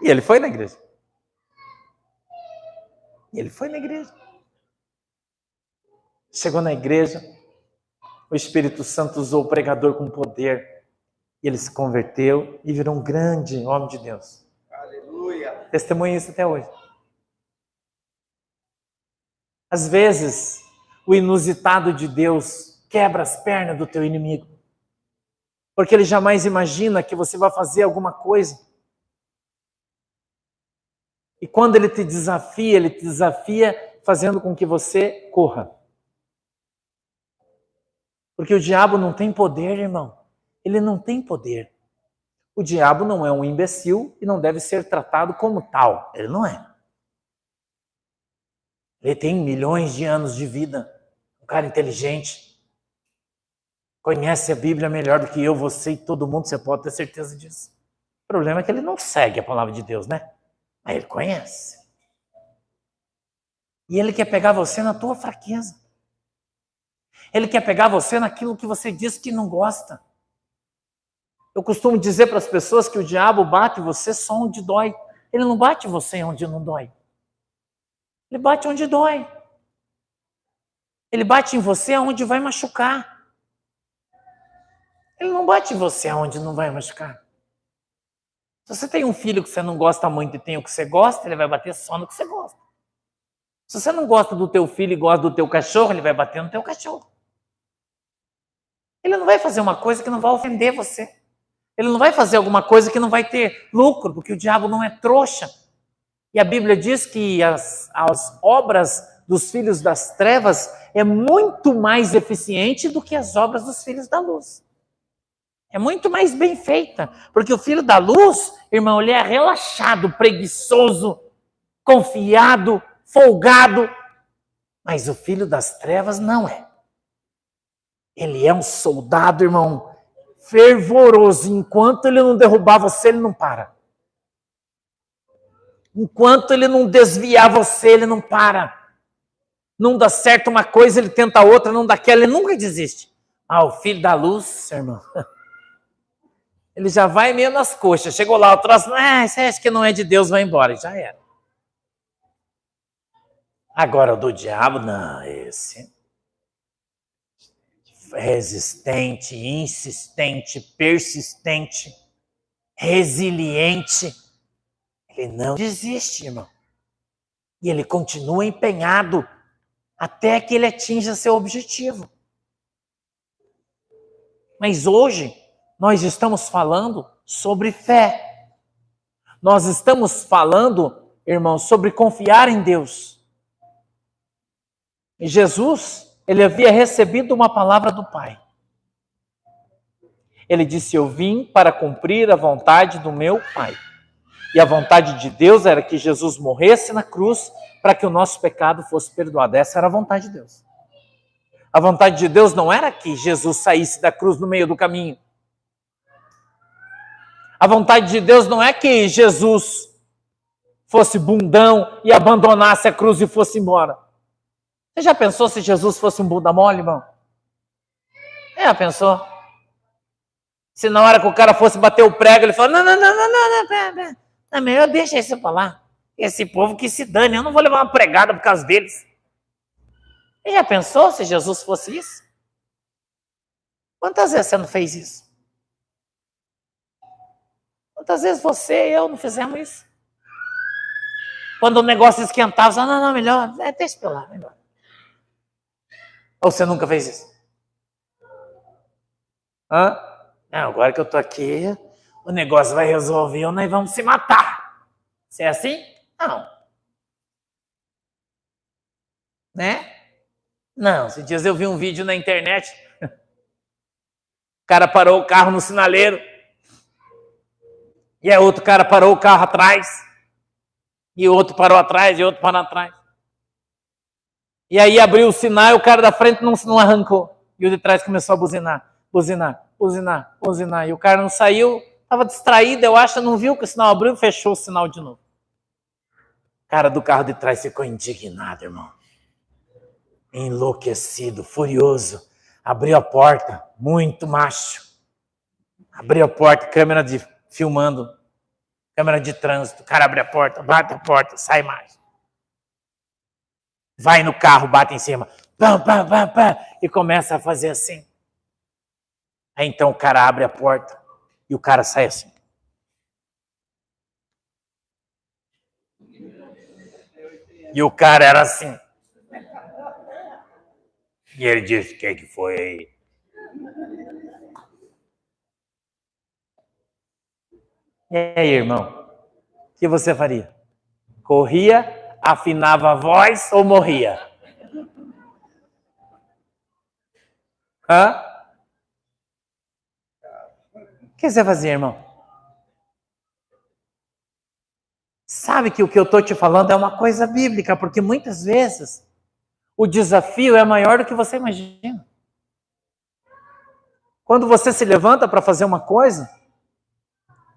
E ele foi na igreja. Chegou na igreja, o Espírito Santo usou o pregador com poder. E ele se converteu e virou um grande homem de Deus. Aleluia! Testemunha isso até hoje. Às vezes, o inusitado de Deus quebra as pernas do teu inimigo. Porque ele jamais imagina que você vai fazer alguma coisa. E quando ele te desafia fazendo com que você corra. Porque o diabo não tem poder, irmão. Ele não tem poder. O diabo não é um imbecil e não deve ser tratado como tal. Ele não é. Ele tem milhões de anos de vida. Um cara inteligente. Conhece a Bíblia melhor do que eu, você e todo mundo. Você pode ter certeza disso. O problema é que ele não segue a palavra de Deus, né? Mas ele conhece. E ele quer pegar você na tua fraqueza. Ele quer pegar você naquilo que você diz que não gosta. Eu costumo dizer para as pessoas que o diabo bate você só onde dói. Ele não bate você onde não dói. Ele bate onde dói. Ele bate em você onde vai machucar. Ele não bate em você onde não vai machucar. Se você tem um filho que você não gosta muito e tem o que você gosta, ele vai bater só no que você gosta. Se você não gosta do teu filho e gosta do teu cachorro, ele vai bater no teu cachorro. Ele não vai fazer uma coisa que não vai ofender você. Ele não vai fazer alguma coisa que não vai ter lucro, porque o diabo não é trouxa. E a Bíblia diz que as obras dos filhos das trevas é muito mais eficiente do que as obras dos filhos da luz. É muito mais bem feita, porque o filho da luz, irmão, ele é relaxado, preguiçoso, confiado, folgado. Mas o filho das trevas não é. Ele é um soldado, irmão, fervoroso. Enquanto ele não derrubar você, ele não para. Enquanto ele não desviar você, ele não para. Não dá certo uma coisa, ele tenta outra, não dá aquela, ele nunca desiste. O filho da luz, irmão, ele já vai meio nas coxas. Chegou lá, o troço, você acha que não é de Deus, vai embora. Já era. Agora o do diabo, não, esse resistente, insistente, persistente, resiliente. Ele não desiste, irmão. E ele continua empenhado até que ele atinja seu objetivo. Mas hoje nós estamos falando sobre fé. Nós estamos falando, irmãos, sobre confiar em Deus. E Jesus, ele havia recebido uma palavra do Pai. Ele disse: eu vim para cumprir a vontade do meu Pai. E a vontade de Deus era que Jesus morresse na cruz para que o nosso pecado fosse perdoado. Essa era a vontade de Deus. A vontade de Deus não era que Jesus saísse da cruz no meio do caminho. A vontade de Deus não é que Jesus fosse bundão e abandonasse a cruz e fosse embora. Você já pensou se Jesus fosse um bunda mole, irmão? Já pensou? Se na hora que o cara fosse bater o prego, ele falou, não, é melhor deixa isso pra lá. Esse povo que se dane, eu não vou levar uma pregada por causa deles. Você já pensou se Jesus fosse isso? Quantas vezes você não fez isso? Quantas vezes você e eu não fizemos isso? Quando o negócio esquentava, você falava, não, melhor, deixa pra lá, melhor. Ou você nunca fez isso? Não, agora que eu tô aqui, o negócio vai resolver ou nós vamos se matar. Você é assim? Não. Né? Não, esses dias eu vi um vídeo na internet, o cara parou o carro no sinaleiro, e aí outro cara parou o carro atrás, e o outro parou atrás, e o outro parou atrás. E aí abriu o sinal e o cara da frente não arrancou. E o de trás começou a buzinar. E o cara não saiu, estava distraído, eu acho, não viu que o sinal abriu e fechou o sinal de novo. O cara do carro de trás ficou indignado, irmão. Enlouquecido, furioso. Abriu a porta, muito macho. Abriu a porta, câmera filmando, câmera de trânsito. O cara abre a porta, bate a porta, sai mais. Vai no carro, bate em cima. Pam, pam, pam, pam, e começa a fazer assim. Aí então o cara abre a porta e o cara sai assim. E o cara era assim. E ele disse, o que foi aí? E aí, irmão? O que você faria? Corria, afinava a voz ou morria? O que você fazia, irmão? Sabe que o que eu estou te falando é uma coisa bíblica, porque muitas vezes o desafio é maior do que você imagina. Quando você se levanta para fazer uma coisa,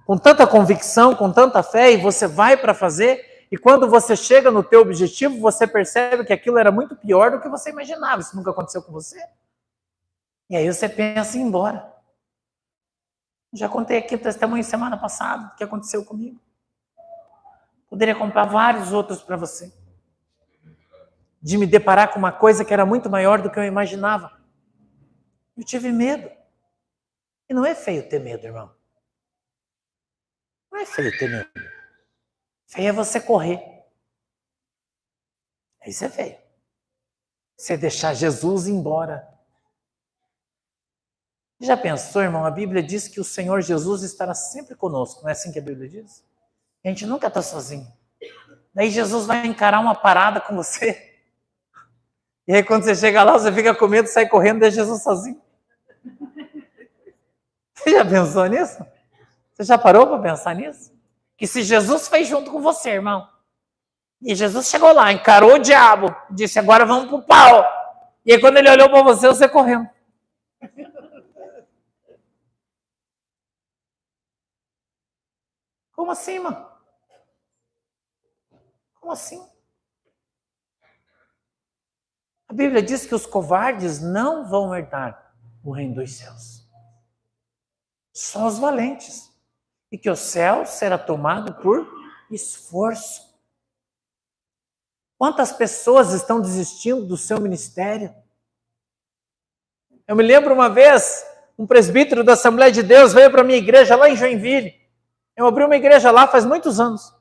com tanta convicção, com tanta fé, e você vai para fazer, e quando você chega no teu objetivo, você percebe que aquilo era muito pior do que você imaginava. Isso nunca aconteceu com você? E aí você pensa em ir embora. Já contei aqui o testemunho semana passada, o que aconteceu comigo. Poderia contar vários outros para você. De me deparar com uma coisa que era muito maior do que eu imaginava. Eu tive medo. E não é feio ter medo, irmão. Não é feio ter medo. Feio é você correr. Isso é feio. Você deixar Jesus ir embora. Já pensou, irmão? A Bíblia diz que o Senhor Jesus estará sempre conosco. Não é assim que a Bíblia diz? A gente nunca está sozinho. Daí Jesus vai encarar uma parada com você. E aí quando você chega lá, você fica com medo, sai correndo e deixa Jesus sozinho. Você já pensou nisso? Você já parou para pensar nisso? Que se Jesus fez junto com você, irmão, e Jesus chegou lá, encarou o diabo, disse, agora vamos pro pau. E aí quando ele olhou para você, você correndo. Como assim, mano? Como assim? A Bíblia diz que os covardes não vão herdar o reino dos céus. Só os valentes. E que o céu será tomado por esforço. Quantas pessoas estão desistindo do seu ministério? Eu me lembro uma vez, um presbítero da Assembleia de Deus veio para a minha igreja lá em Joinville. Eu abri uma igreja lá faz muitos anos.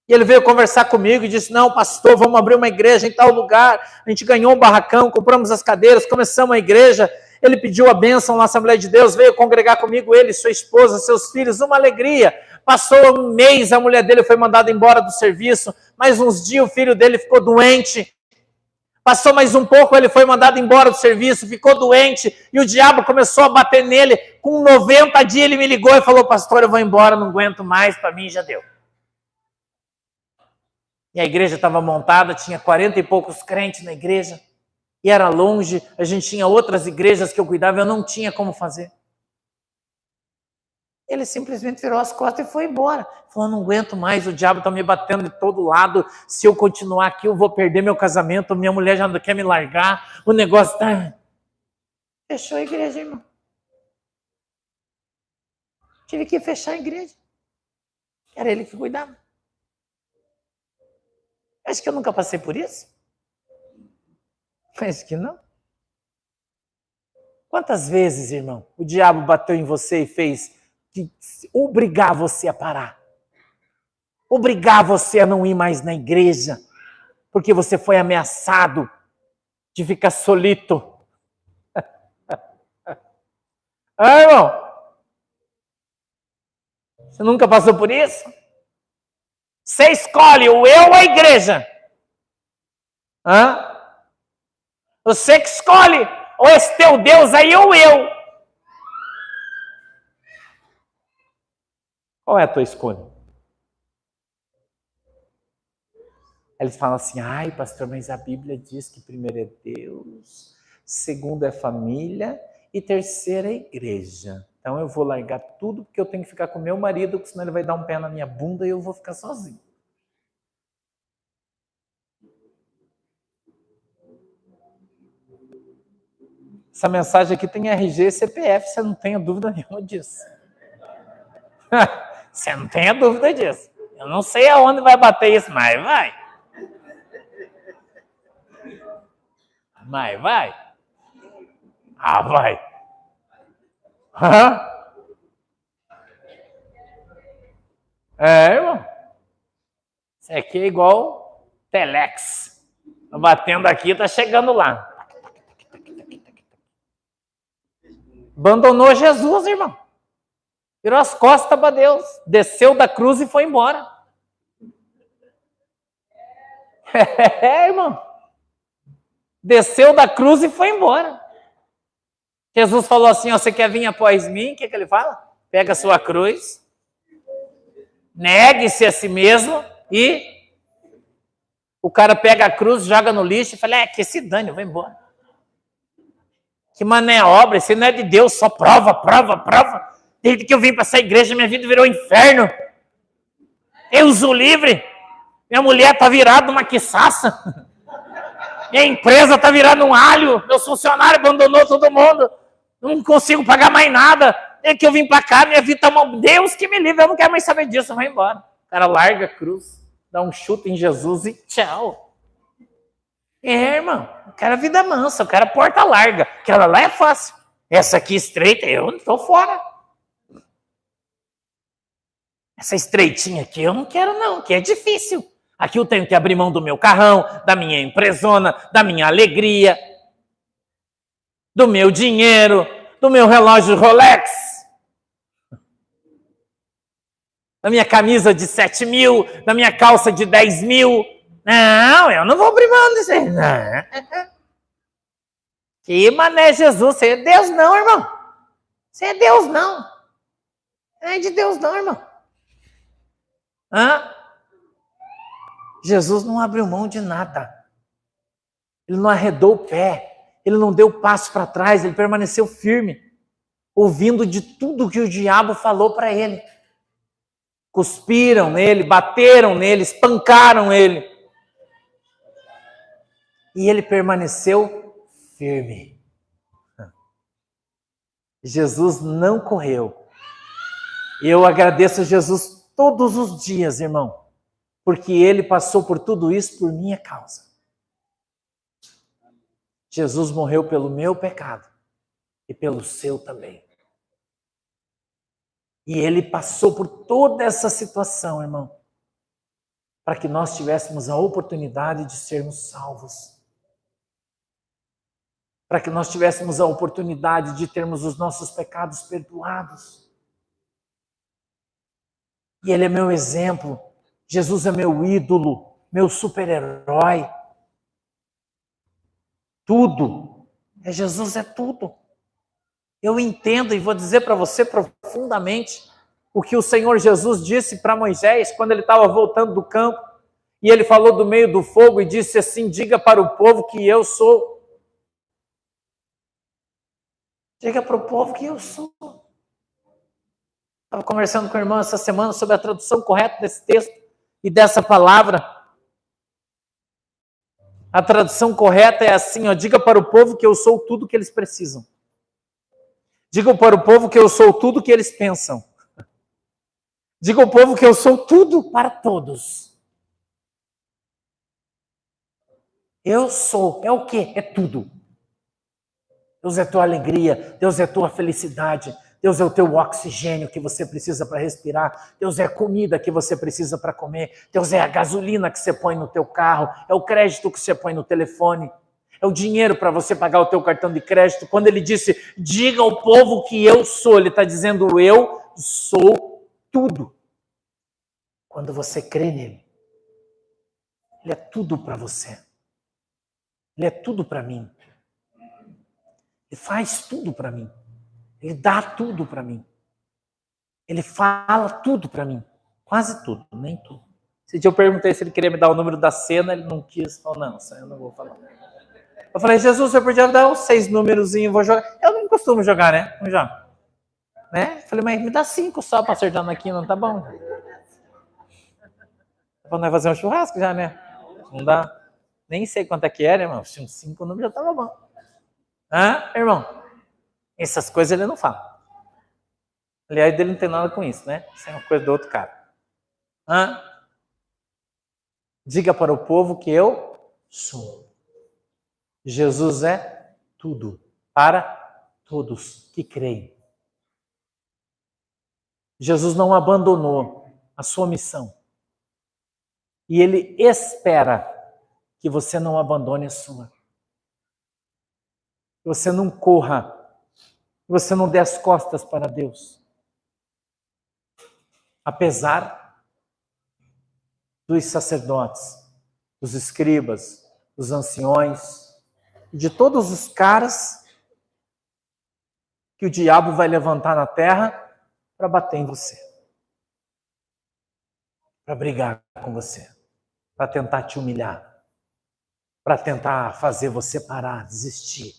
E ele veio conversar comigo e disse, não, pastor, vamos abrir uma igreja em tal lugar. A gente ganhou um barracão, compramos as cadeiras, começamos a igreja. Ele pediu a bênção na Assembleia de Deus, veio congregar comigo, ele, sua esposa, seus filhos, uma alegria. Passou um mês, a mulher dele foi mandada embora do serviço. Mais uns dias o filho dele ficou doente. Passou mais um pouco, ele foi mandado embora do serviço, ficou doente. E o diabo começou a bater nele. Com 90 dias ele me ligou e falou, pastor, eu vou embora, não aguento mais, para mim já deu. E a igreja estava montada, tinha 40 e poucos crentes na igreja. E era longe, a gente tinha outras igrejas que eu cuidava, eu não tinha como fazer. Ele simplesmente virou as costas e foi embora. Falou, não aguento mais, o diabo está me batendo de todo lado. Se eu continuar aqui, eu vou perder meu casamento, minha mulher já não quer me largar, o negócio está... Fechou a igreja, irmão. Tive que fechar a igreja. Era ele que cuidava. Acho que eu nunca passei por isso. Acho que não. Quantas vezes, irmão, o diabo bateu em você e fez obrigar você a parar? Obrigar você a não ir mais na igreja, porque você foi ameaçado de ficar solito. Ah, irmão? Você nunca passou por isso? Você escolhe o eu ou a igreja? Hã? Você que escolhe, ou esse teu Deus aí ou eu. Qual é a tua escolha? Eles falam assim, ai pastor, mas a Bíblia diz que primeiro é Deus, segundo é família e terceiro é igreja. Então eu vou largar tudo porque eu tenho que ficar com meu marido, porque senão ele vai dar um pé na minha bunda e eu vou ficar sozinho. Essa mensagem aqui tem RG e CPF, você não tenha dúvida nenhuma disso. Você não tenha dúvida disso. Eu não sei aonde vai bater isso, mas vai. Mas vai. Ah, vai. Hã? É, irmão. Isso aqui é igual Telex. Tá batendo aqui, tá chegando lá. Abandonou Jesus, irmão. Virou as costas para Deus. Desceu da cruz e foi embora. É, irmão. Desceu da cruz e foi embora. Jesus falou assim, ó, você quer vir após mim? O que ele fala? Pega a sua cruz, negue-se a si mesmo e o cara pega a cruz, joga no lixo e fala, que se dane, eu vou embora. Que mané obra, isso não é de Deus, só prova. Desde que eu vim para essa igreja, minha vida virou um inferno. Deus o livre. Minha mulher está virada uma quiçaça. Minha empresa está virada um alho. Meus funcionários abandonou todo mundo. Não consigo pagar mais nada. Desde que eu vim para cá, minha vida está mal. Deus que me livre, eu não quero mais saber disso, eu vou embora. O cara larga a cruz, dá um chute em Jesus e tchau. É, irmão, o cara vida mansa, o cara porta larga. Aquela lá é fácil. Essa aqui estreita, eu não estou fora. Essa estreitinha aqui eu não quero não, que é difícil. Aqui eu tenho que abrir mão do meu carrão, da minha empresona, da minha alegria, do meu dinheiro, do meu relógio Rolex, da minha camisa de 7 mil, da minha calça de 10 mil. Não, eu não vou abrir mão disso aí. Não. Que mané Jesus, você é Deus não, irmão. Você é Deus não. Não é de Deus não, irmão. Hã? Jesus não abriu mão de nada. Ele não arredou o pé. Ele não deu passo para trás. Ele permaneceu firme, ouvindo de tudo que o diabo falou para ele. Cuspiram nele, bateram nele, espancaram ele. E ele permaneceu firme. Jesus não correu. Eu agradeço a Jesus todos os dias, irmão, porque ele passou por tudo isso por minha causa. Jesus morreu pelo meu pecado e pelo seu também. E ele passou por toda essa situação, irmão, para que nós tivéssemos a oportunidade de sermos salvos. Para que nós tivéssemos a oportunidade de termos os nossos pecados perdoados. E ele é meu exemplo. Jesus é meu ídolo, meu super-herói. Tudo. Jesus é tudo. Eu entendo e vou dizer para você profundamente o que o Senhor Jesus disse para Moisés quando ele estava voltando do campo. E ele falou do meio do fogo e disse assim: diga para o povo que eu sou. Diga para o povo que eu sou. Estava conversando com o irmão essa semana sobre a tradução correta desse texto e dessa palavra. A tradução correta é assim, ó: diga para o povo que eu sou tudo que eles precisam. Diga para o povo que eu sou tudo que eles pensam. Diga ao povo que eu sou tudo para todos. Eu sou, é o quê? É tudo. Deus é tua alegria, Deus é tua felicidade, Deus é o teu oxigênio que você precisa para respirar, Deus é a comida que você precisa para comer, Deus é a gasolina que você põe no teu carro, é o crédito que você põe no telefone, é o dinheiro para você pagar o teu cartão de crédito. Quando ele disse, diga ao povo que eu sou, ele está dizendo, eu sou tudo. Quando você crê nele, ele é tudo para você. Ele é tudo para mim. Ele faz tudo para mim. Ele dá tudo para mim. Ele fala tudo para mim. Quase tudo, nem tudo. Esse dia eu perguntei se ele queria me dar o número da cena, ele não quis. Falou, não, isso aí eu não vou falar. Eu falei, Jesus, você podia me dar uns 6 númerozinhos, vou jogar. Eu não costumo jogar, né? Não jogo. Né? Eu falei, mas me dá 5 só para acertar aqui, não tá bom? Pra nós fazer um churrasco já, né? Não dá. Nem sei quanto é que era, irmão. Se uns 5 números já tava bom. Hã, irmão? Essas coisas ele não fala. Aliás, ele não tem nada com isso, né? Isso é uma coisa do outro cara. Hã? Diga para o povo que eu sou. Jesus é tudo para todos que creem. Jesus não abandonou a sua missão. E ele espera que você não abandone a sua. Que você não corra. Que você não dê as costas para Deus. Apesar dos sacerdotes, dos escribas, dos anciões, de todos os caras que o diabo vai levantar na terra para bater em você. Para brigar com você. Para tentar te humilhar. Para tentar fazer você parar, desistir.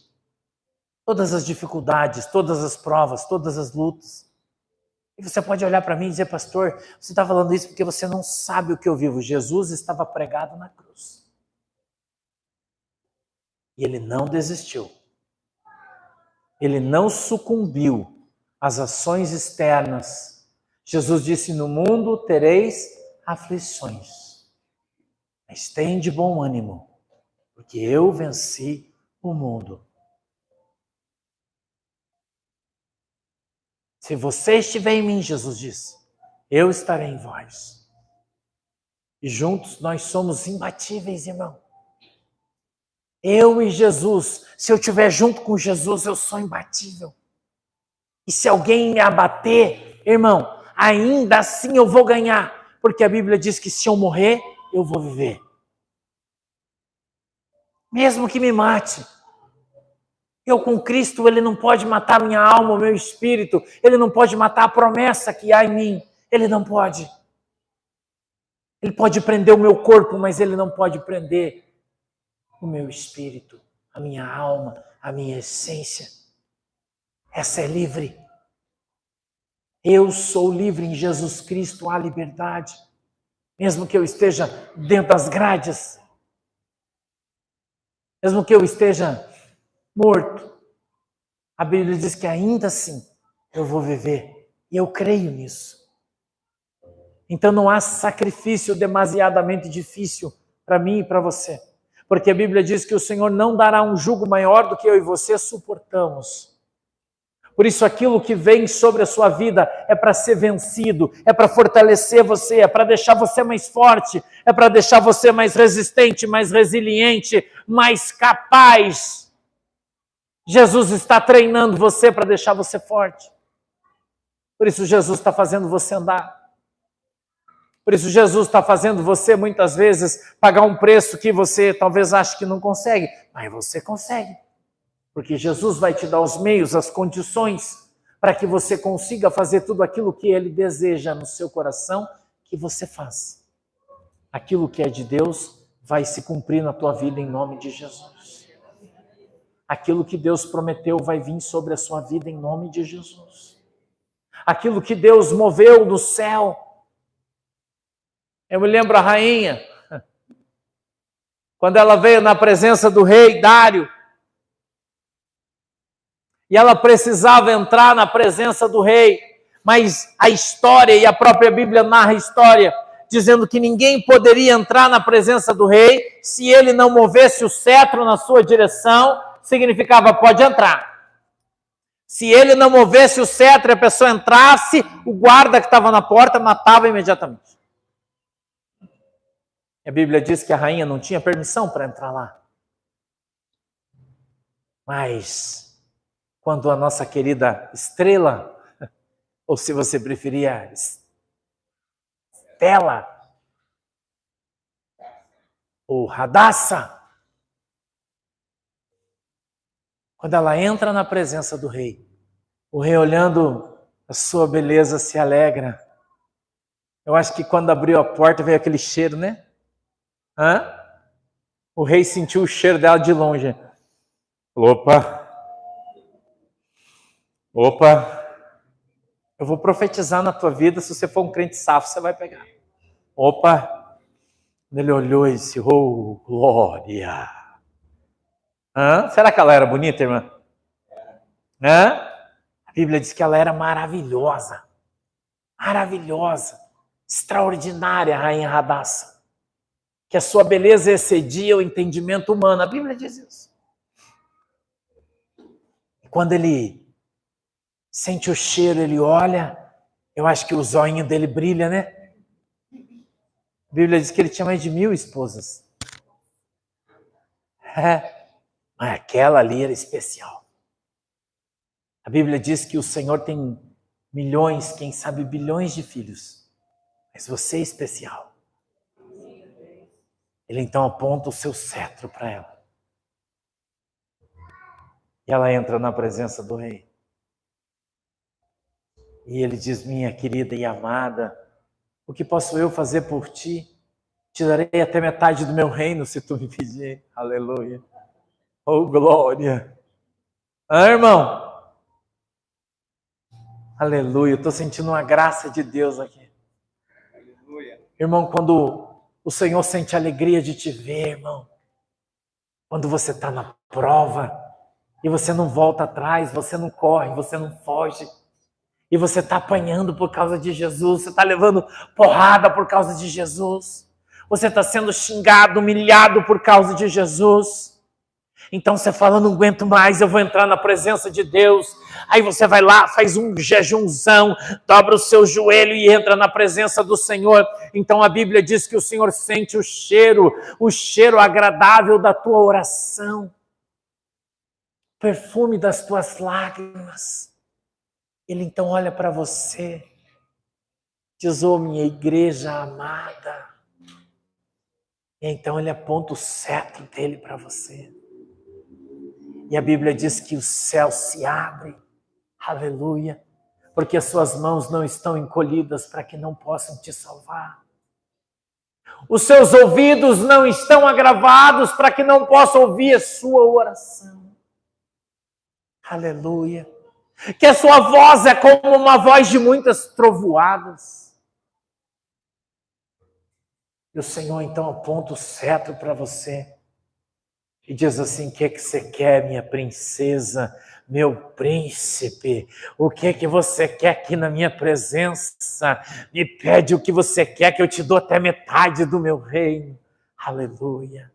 Todas as dificuldades, todas as provas, todas as lutas. E você pode olhar para mim e dizer, pastor, você está falando isso porque você não sabe o que eu vivo. Jesus estava pregado na cruz. E ele não desistiu. Ele não sucumbiu às ações externas. Jesus disse, no mundo tereis aflições. Mas tem de bom ânimo, porque eu venci o mundo. Se você estiver em mim, Jesus disse, eu estarei em vós. E juntos nós somos imbatíveis, irmão. Eu e Jesus, se eu estiver junto com Jesus, eu sou imbatível. E se alguém me abater, irmão, ainda assim eu vou ganhar. Porque a Bíblia diz que se eu morrer, eu vou viver. Mesmo que me mate. Eu com Cristo, ele não pode matar minha alma, o meu espírito. Ele não pode matar a promessa que há em mim. Ele não pode. Ele pode prender o meu corpo, mas ele não pode prender o meu espírito, a minha alma, a minha essência. Essa é livre. Eu sou livre em Jesus Cristo, há liberdade. Mesmo que eu esteja dentro das grades. mesmo que eu esteja morto, a Bíblia diz que ainda assim eu vou viver. E eu creio nisso. Então não há sacrifício demasiadamente difícil para mim e para você. Porque a Bíblia diz que o Senhor não dará um jugo maior do que eu e você suportamos. Por isso aquilo que vem sobre a sua vida é para ser vencido, é para fortalecer você, é para deixar você mais forte, é para deixar você mais resistente, mais resiliente, mais capaz. Jesus está treinando você para deixar você forte. Por isso Jesus está fazendo você andar. Por isso Jesus está fazendo você muitas vezes pagar um preço que você talvez ache que não consegue, mas você consegue. Porque Jesus vai te dar os meios, as condições para que você consiga fazer tudo aquilo que Ele deseja no seu coração que você faz. Aquilo que é de Deus vai se cumprir na tua vida em nome de Jesus. Aquilo que Deus prometeu vai vir sobre a sua vida em nome de Jesus. Aquilo que Deus moveu no céu. Eu me lembro a rainha, quando ela veio na presença do rei Dário, e ela precisava entrar na presença do rei, mas a história e a própria Bíblia narra a história, dizendo que ninguém poderia entrar na presença do rei se ele não movesse o cetro na sua direção, significava pode entrar. Se ele não movesse o cetro e a pessoa entrasse, o guarda que estava na porta matava imediatamente. A Bíblia diz que a rainha não tinha permissão para entrar lá. Mas quando a nossa querida Estrela, ou se você preferia, Estela, ou Radassa, quando ela entra na presença do rei, o rei olhando a sua beleza se alegra. Eu acho que quando abriu a porta veio aquele cheiro, né? O rei sentiu o cheiro dela de longe. Opa! Eu vou profetizar na tua vida, se você for um crente safo, você vai pegar. Opa! Ele olhou e disse, oh, glória! Será que ela era bonita, irmã? A Bíblia diz que ela era maravilhosa. Maravilhosa. Extraordinária, a rainha Radassa. Que a sua beleza excedia o entendimento humano. A Bíblia diz isso. E quando ele sente o cheiro, ele olha, eu acho que o zóio dele brilha, né? A Bíblia diz que ele tinha mais de 1000 esposas. Mas aquela ali era especial. A Bíblia diz que o Senhor tem milhões, quem sabe bilhões de filhos. Mas você é especial. Ele então aponta o seu cetro para ela. E ela entra na presença do rei. E ele diz, minha querida e amada, o que posso eu fazer por ti? Te darei até metade do meu reino se tu me pedir. Aleluia. Oh, glória. Irmão? Aleluia. Eu estou sentindo uma graça de Deus aqui. Aleluia. Irmão, quando o Senhor sente a alegria de te ver, irmão. Quando você está na prova e você não volta atrás, você não corre, você não foge. E você está apanhando por causa de Jesus, você está levando porrada por causa de Jesus. Você está sendo xingado, humilhado por causa de Jesus. Então você fala, não aguento mais, eu vou entrar na presença de Deus. Aí você vai lá, faz um jejumzão, dobra o seu joelho e entra na presença do Senhor. Então a Bíblia diz que o Senhor sente o cheiro agradável da tua oração. Perfume das tuas lágrimas. Ele então olha para você, diz, oh, minha igreja amada. E então ele aponta o cetro dele para você. E a Bíblia diz que o céu se abre, aleluia, porque as suas mãos não estão encolhidas para que não possam te salvar. Os seus ouvidos não estão agravados para que não possam ouvir a sua oração. Aleluia. Que a sua voz é como uma voz de muitas trovoadas. E o Senhor então aponta o cetro para você. e diz assim: o que é que você quer, minha princesa, meu príncipe? O que é que você quer aqui na minha presença? Me pede o que você quer, que eu te dou até metade do meu reino. Aleluia.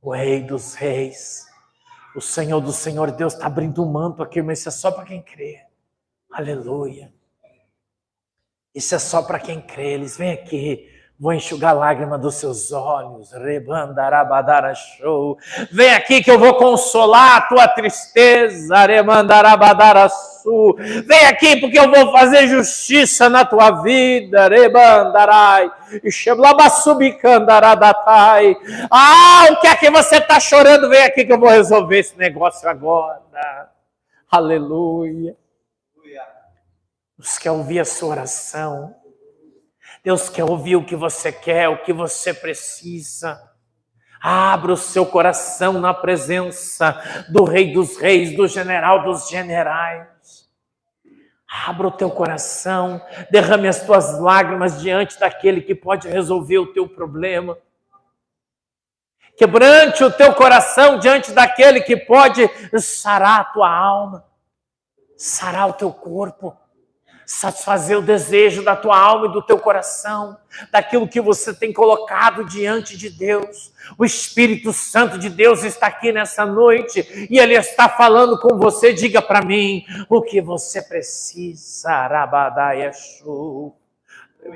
O Rei dos Reis, o Senhor do Senhor, Deus está abrindo um manto aqui, mas isso é só para quem crê. Aleluia. Isso é só para quem crê. Eles vêm aqui, vou enxugar a lágrima dos seus olhos. Rebandarabadara-show. Vem aqui que eu vou consolar a tua tristeza. Rebandarabadara-su. Vem aqui porque eu vou fazer justiça na tua vida. Rebandarai. Xeblabassubicandaradatai. O que é que você está chorando? Vem aqui que eu vou resolver esse negócio agora. Aleluia. Deus quer ouvir a sua oração. Deus quer ouvir o que você quer, o que você precisa. Abra o seu coração na presença do Rei dos Reis, do General dos Generais. Abra o teu coração, derrame as tuas lágrimas diante daquele que pode resolver o teu problema. Quebrante o teu coração diante daquele que pode sarar a tua alma, sarar o teu corpo. Satisfazer o desejo da tua alma e do teu coração, daquilo que você tem colocado diante de Deus. O Espírito Santo de Deus está aqui nessa noite e Ele está falando com você. Diga para mim o que você precisa. Arabadaiachu,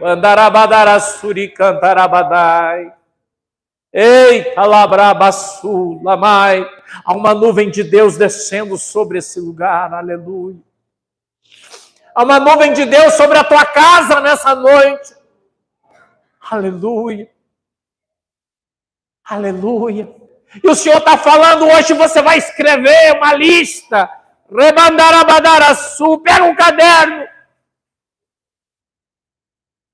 Andarabadarassuri cantarabadai. Eita, labrabaçu, lamai. Há uma nuvem de Deus descendo sobre esse lugar. Aleluia. Há uma nuvem de Deus sobre a tua casa nessa noite. Aleluia. Aleluia. E o Senhor está falando hoje, você vai escrever uma lista. Rebandarabadaraçu. Pega um caderno.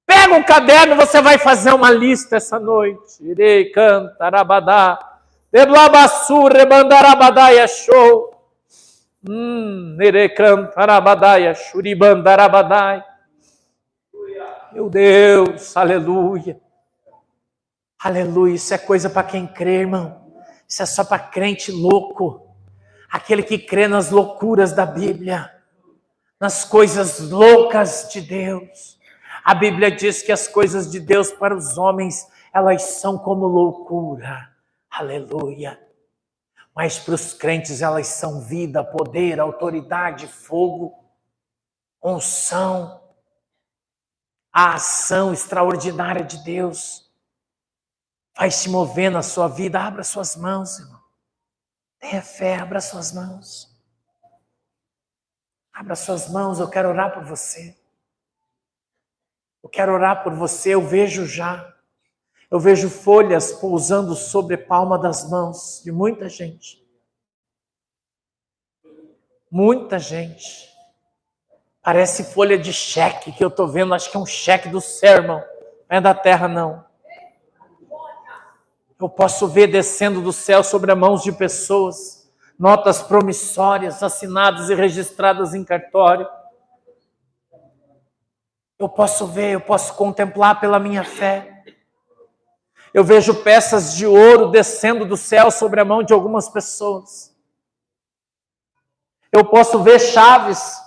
Pega um caderno, você vai fazer uma lista essa noite. Irei cantarabadá. Deblabaçu, rebandarabadá, show. Nerecantarabadaia, Shuribandarabadai. Meu Deus, aleluia. Aleluia, isso é coisa para quem crê, irmão. Isso é só para crente louco. Aquele que crê nas loucuras da Bíblia, nas coisas loucas de Deus. A Bíblia diz que as coisas de Deus para os homens, elas são como loucura. Aleluia. Mas para os crentes elas são vida, poder, autoridade, fogo, unção, a ação extraordinária de Deus. Vai se mover na sua vida. Abra suas mãos, irmão. Tenha fé, abra suas mãos. Abra suas mãos, eu quero orar por você. Eu quero orar por você, eu vejo folhas pousando sobre a palma das mãos de muita gente. Muita gente. Parece folha de cheque que eu estou vendo, acho que é um cheque do céu, irmão. Não é da terra, não. Eu posso ver descendo do céu sobre as mãos de pessoas, notas promissórias, assinadas e registradas em cartório. Eu posso ver, eu posso contemplar pela minha fé. Eu vejo peças de ouro descendo do céu sobre a mão de algumas pessoas. Eu posso ver chaves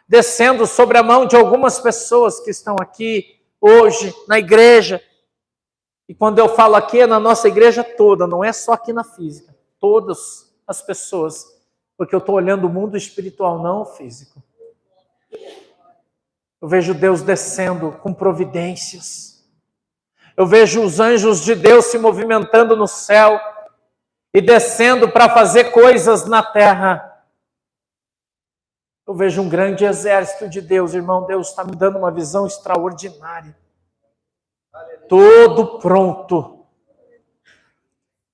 descendo sobre a mão de algumas pessoas que estão aqui hoje na igreja. E quando eu falo aqui, é na nossa igreja toda, não é só aqui na física. Todas as pessoas, porque eu estou olhando o mundo espiritual, não o físico. Eu vejo Deus descendo com providências. Eu vejo os anjos de Deus se movimentando no céu e descendo para fazer coisas na terra. Eu vejo um grande exército de Deus, irmão. Deus está me dando uma visão extraordinária. Todo pronto.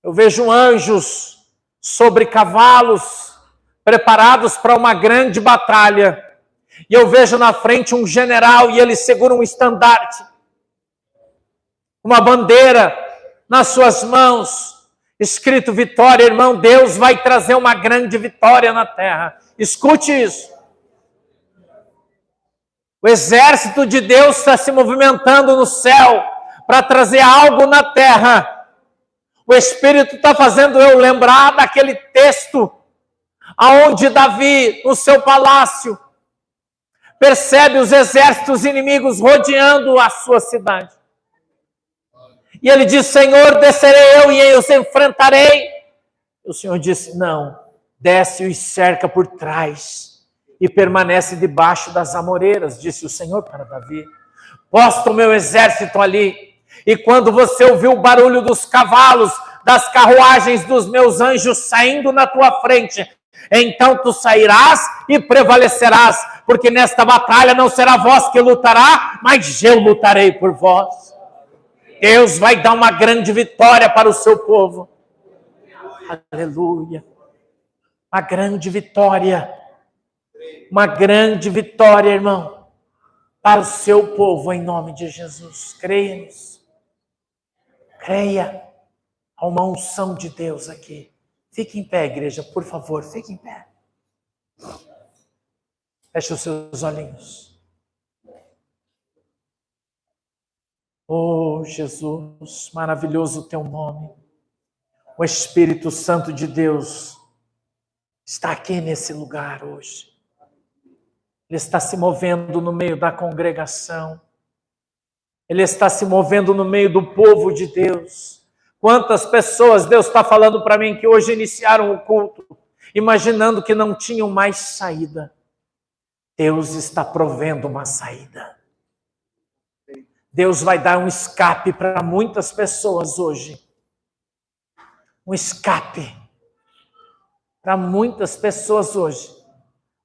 Eu vejo anjos sobre cavalos preparados para uma grande batalha. E eu vejo na frente um general e ele segura um estandarte. Uma bandeira nas suas mãos, escrito vitória. Irmão, Deus vai trazer uma grande vitória na terra. Escute isso. O exército de Deus está se movimentando no céu para trazer algo na terra. O Espírito está fazendo eu lembrar daquele texto aonde Davi, no seu palácio, percebe os exércitos inimigos rodeando a sua cidade. E ele diz: Senhor, descerei eu e os enfrentarei. E o Senhor disse: não, desce e os cerca por trás e permanece debaixo das amoreiras, disse o Senhor para Davi. Posta o meu exército ali, e quando você ouvir o barulho dos cavalos, das carruagens dos meus anjos saindo na tua frente, então tu sairás e prevalecerás, porque nesta batalha não será vós que lutará, mas eu lutarei por vós. Deus vai dar uma grande vitória para o seu povo. Aleluia. Uma grande vitória. Uma grande vitória, irmão, para o seu povo, em nome de Jesus. Creia nisso. Creia. Há uma unção de Deus aqui. Fique em pé, igreja, por favor, fique em pé. Feche os seus olhinhos. Oh, Jesus, maravilhoso o teu nome. O Espírito Santo de Deus está aqui nesse lugar hoje. Ele está se movendo no meio da congregação. Ele está se movendo no meio do povo de Deus. Quantas pessoas Deus está falando para mim que hoje iniciaram o culto, imaginando que não tinham mais saída. Deus está provendo uma saída. Deus vai dar um escape para muitas pessoas hoje. Um escape para muitas pessoas hoje.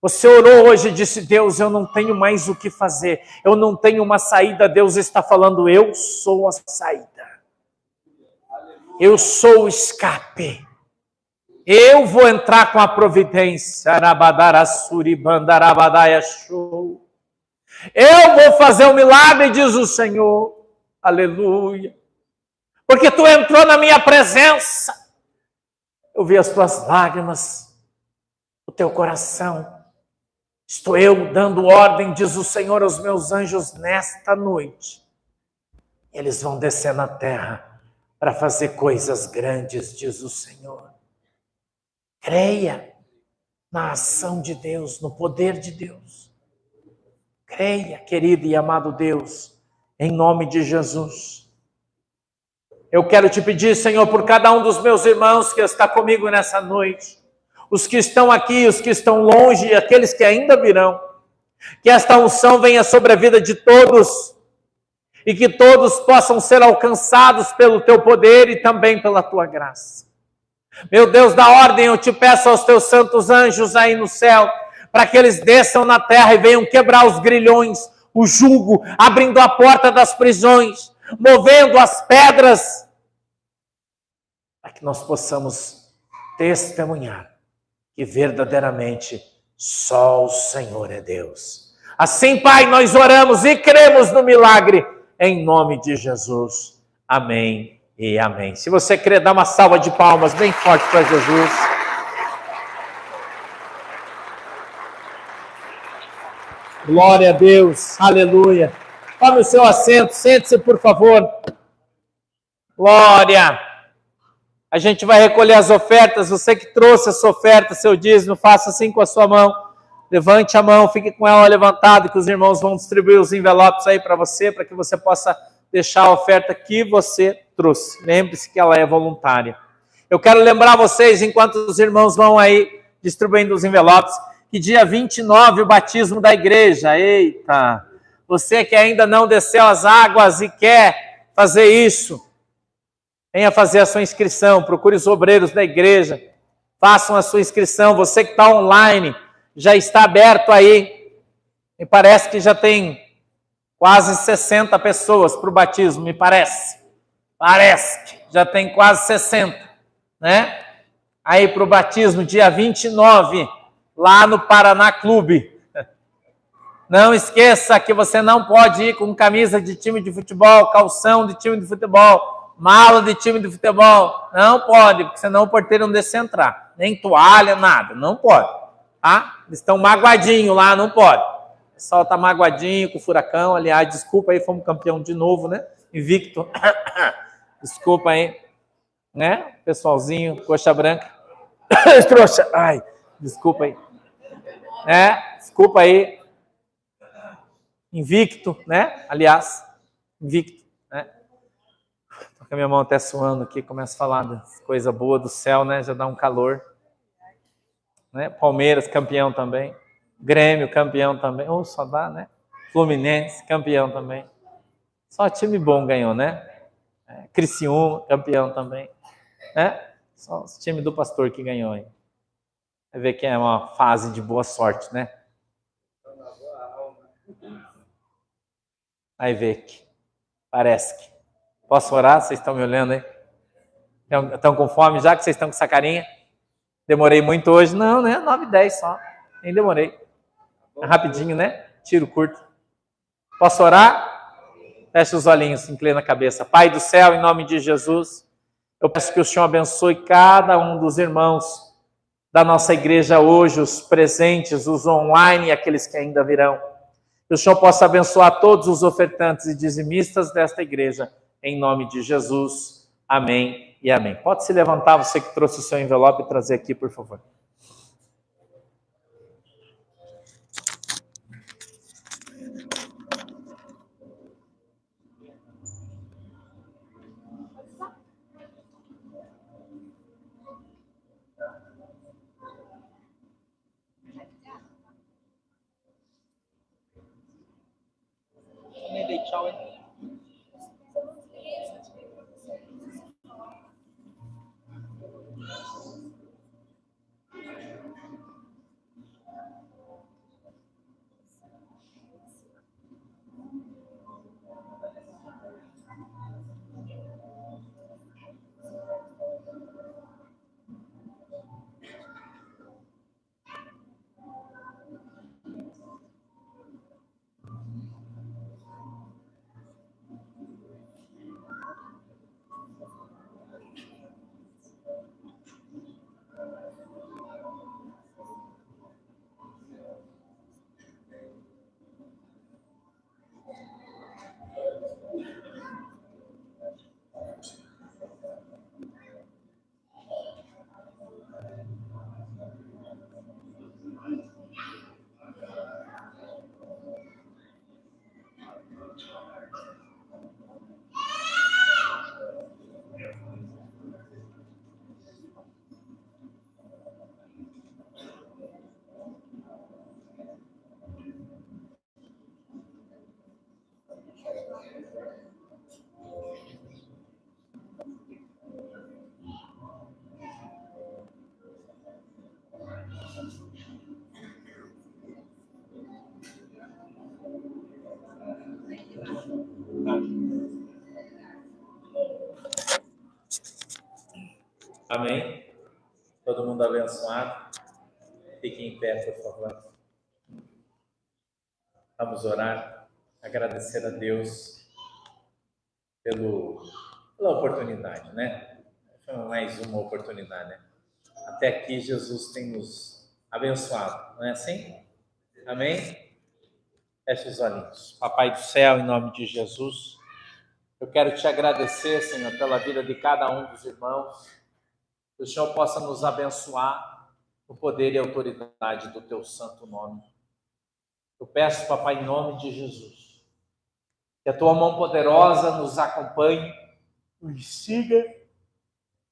Você orou hoje e disse: Deus, eu não tenho mais o que fazer. Eu não tenho uma saída. Deus está falando: eu sou a saída. Eu sou o escape. Eu vou entrar com a providência. Eu vou fazer um milagre, diz o Senhor. Aleluia. Porque tu entrou na minha presença. Eu vi as tuas lágrimas, o teu coração. Estou eu dando ordem, diz o Senhor, aos meus anjos nesta noite. Eles vão descer na terra para fazer coisas grandes, diz o Senhor. Creia na ação de Deus, no poder de Deus. Creia, querido e amado Deus, em nome de Jesus. Eu quero te pedir, Senhor, por cada um dos meus irmãos que está comigo nessa noite, os que estão aqui, os que estão longe e aqueles que ainda virão, que esta unção venha sobre a vida de todos e que todos possam ser alcançados pelo teu poder e também pela tua graça. Meu Deus da ordem, eu te peço aos teus santos anjos aí no céu, para que eles desçam na terra e venham quebrar os grilhões, o jugo, abrindo a porta das prisões, movendo as pedras, para que nós possamos testemunhar que verdadeiramente só o Senhor é Deus. Assim, Pai, nós oramos e cremos no milagre, em nome de Jesus. Amém e amém. Se você crê, dá uma salva de palmas bem forte para Jesus. Glória a Deus, aleluia. Tome o seu assento, sente-se por favor. Glória. A gente vai recolher as ofertas. Você que trouxe a sua oferta, seu dízimo, faça assim com a sua mão. Levante a mão, fique com ela levantada, que os irmãos vão distribuir os envelopes aí para você, para que você possa deixar a oferta que você trouxe. Lembre-se que ela é voluntária. Eu quero lembrar vocês, enquanto os irmãos vão aí distribuindo os envelopes, que dia 29 o batismo da igreja. Eita! Você que ainda não desceu as águas e quer fazer isso, venha fazer a sua inscrição, procure os obreiros da igreja, façam a sua inscrição. Você que está online, já está aberto aí, me parece que já tem quase 60 pessoas para o batismo, me parece que já tem quase 60, né? Aí para o batismo, dia 29, lá no Paraná Clube. Não esqueça que você não pode ir com camisa de time de futebol, calção de time de futebol, mala de time de futebol. Não pode, porque senão o porteiro não deixa entrar. Nem toalha, nada, não pode. Tá? Eles estão magoadinhos lá, não pode. O pessoal está magoadinho com o Furacão. Aliás, desculpa aí, fomos campeão de novo, né? Invicto. Desculpa aí. né? Pessoalzinho, coxa branca. Trouxa, ai, desculpa aí. Desculpa aí. Invicto, né? Aliás, invicto, né? Tô com a minha mão até suando aqui, começo a falar das coisas boas do céu, né? Já dá um calor. Né? Palmeiras, campeão também. Grêmio, campeão também. Ou só dá, né? Fluminense, campeão também. Só time bom ganhou, né? Criciúma, campeão também. Né? Só o time do pastor que ganhou aí. Vai ver que é uma fase de boa sorte, né? Aí vê que parece que. Posso orar? Vocês estão me olhando aí? Estão com fome já que vocês estão com essa carinha? Demorei muito hoje? Não, né? 9h10 só. Nem demorei. É rapidinho, né? Tiro curto. Posso orar? Feche os olhinhos, inclina a cabeça. Pai do céu, em nome de Jesus, eu peço que o Senhor abençoe cada um dos irmãos da nossa igreja hoje, os presentes, os online e aqueles que ainda virão. Que o Senhor possa abençoar todos os ofertantes e dizimistas desta igreja, em nome de Jesus. Amém e amém. Pode se levantar, você que trouxe o seu envelope, e trazer aqui, por favor. Amém? Todo mundo abençoado? Fiquem em pé, por favor. Vamos orar, agradecer a Deus pela oportunidade, né? Foi mais uma oportunidade, né? Até aqui Jesus tem nos abençoado, não é assim? Amém? Feche os olhinhos. Papai do céu, em nome de Jesus, eu quero te agradecer, Senhor, pela vida de cada um dos irmãos. Que o Senhor possa nos abençoar no poder e autoridade do teu santo nome. Eu peço, papai, em nome de Jesus, que a tua mão poderosa nos acompanhe, nos siga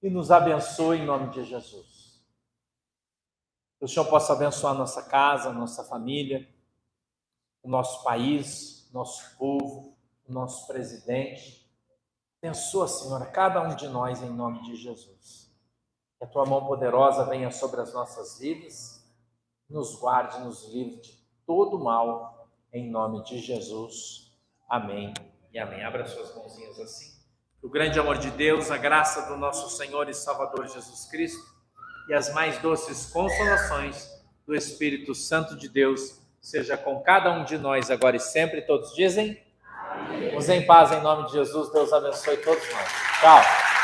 e nos abençoe em nome de Jesus. Que o Senhor possa abençoar nossa casa, nossa família, o nosso país, nosso povo, o nosso presidente. Abençoa, Senhor, cada um de nós em nome de Jesus. Que a tua mão poderosa venha sobre as nossas vidas, nos guarde, nos livre de todo mal, em nome de Jesus. Amém e amém. Abra suas mãozinhas assim. O grande amor de Deus, a graça do nosso Senhor e Salvador Jesus Cristo e as mais doces consolações do Espírito Santo de Deus seja com cada um de nós agora e sempre. Todos dizem? Amém. Vamos em paz em nome de Jesus. Deus abençoe todos nós. Tchau.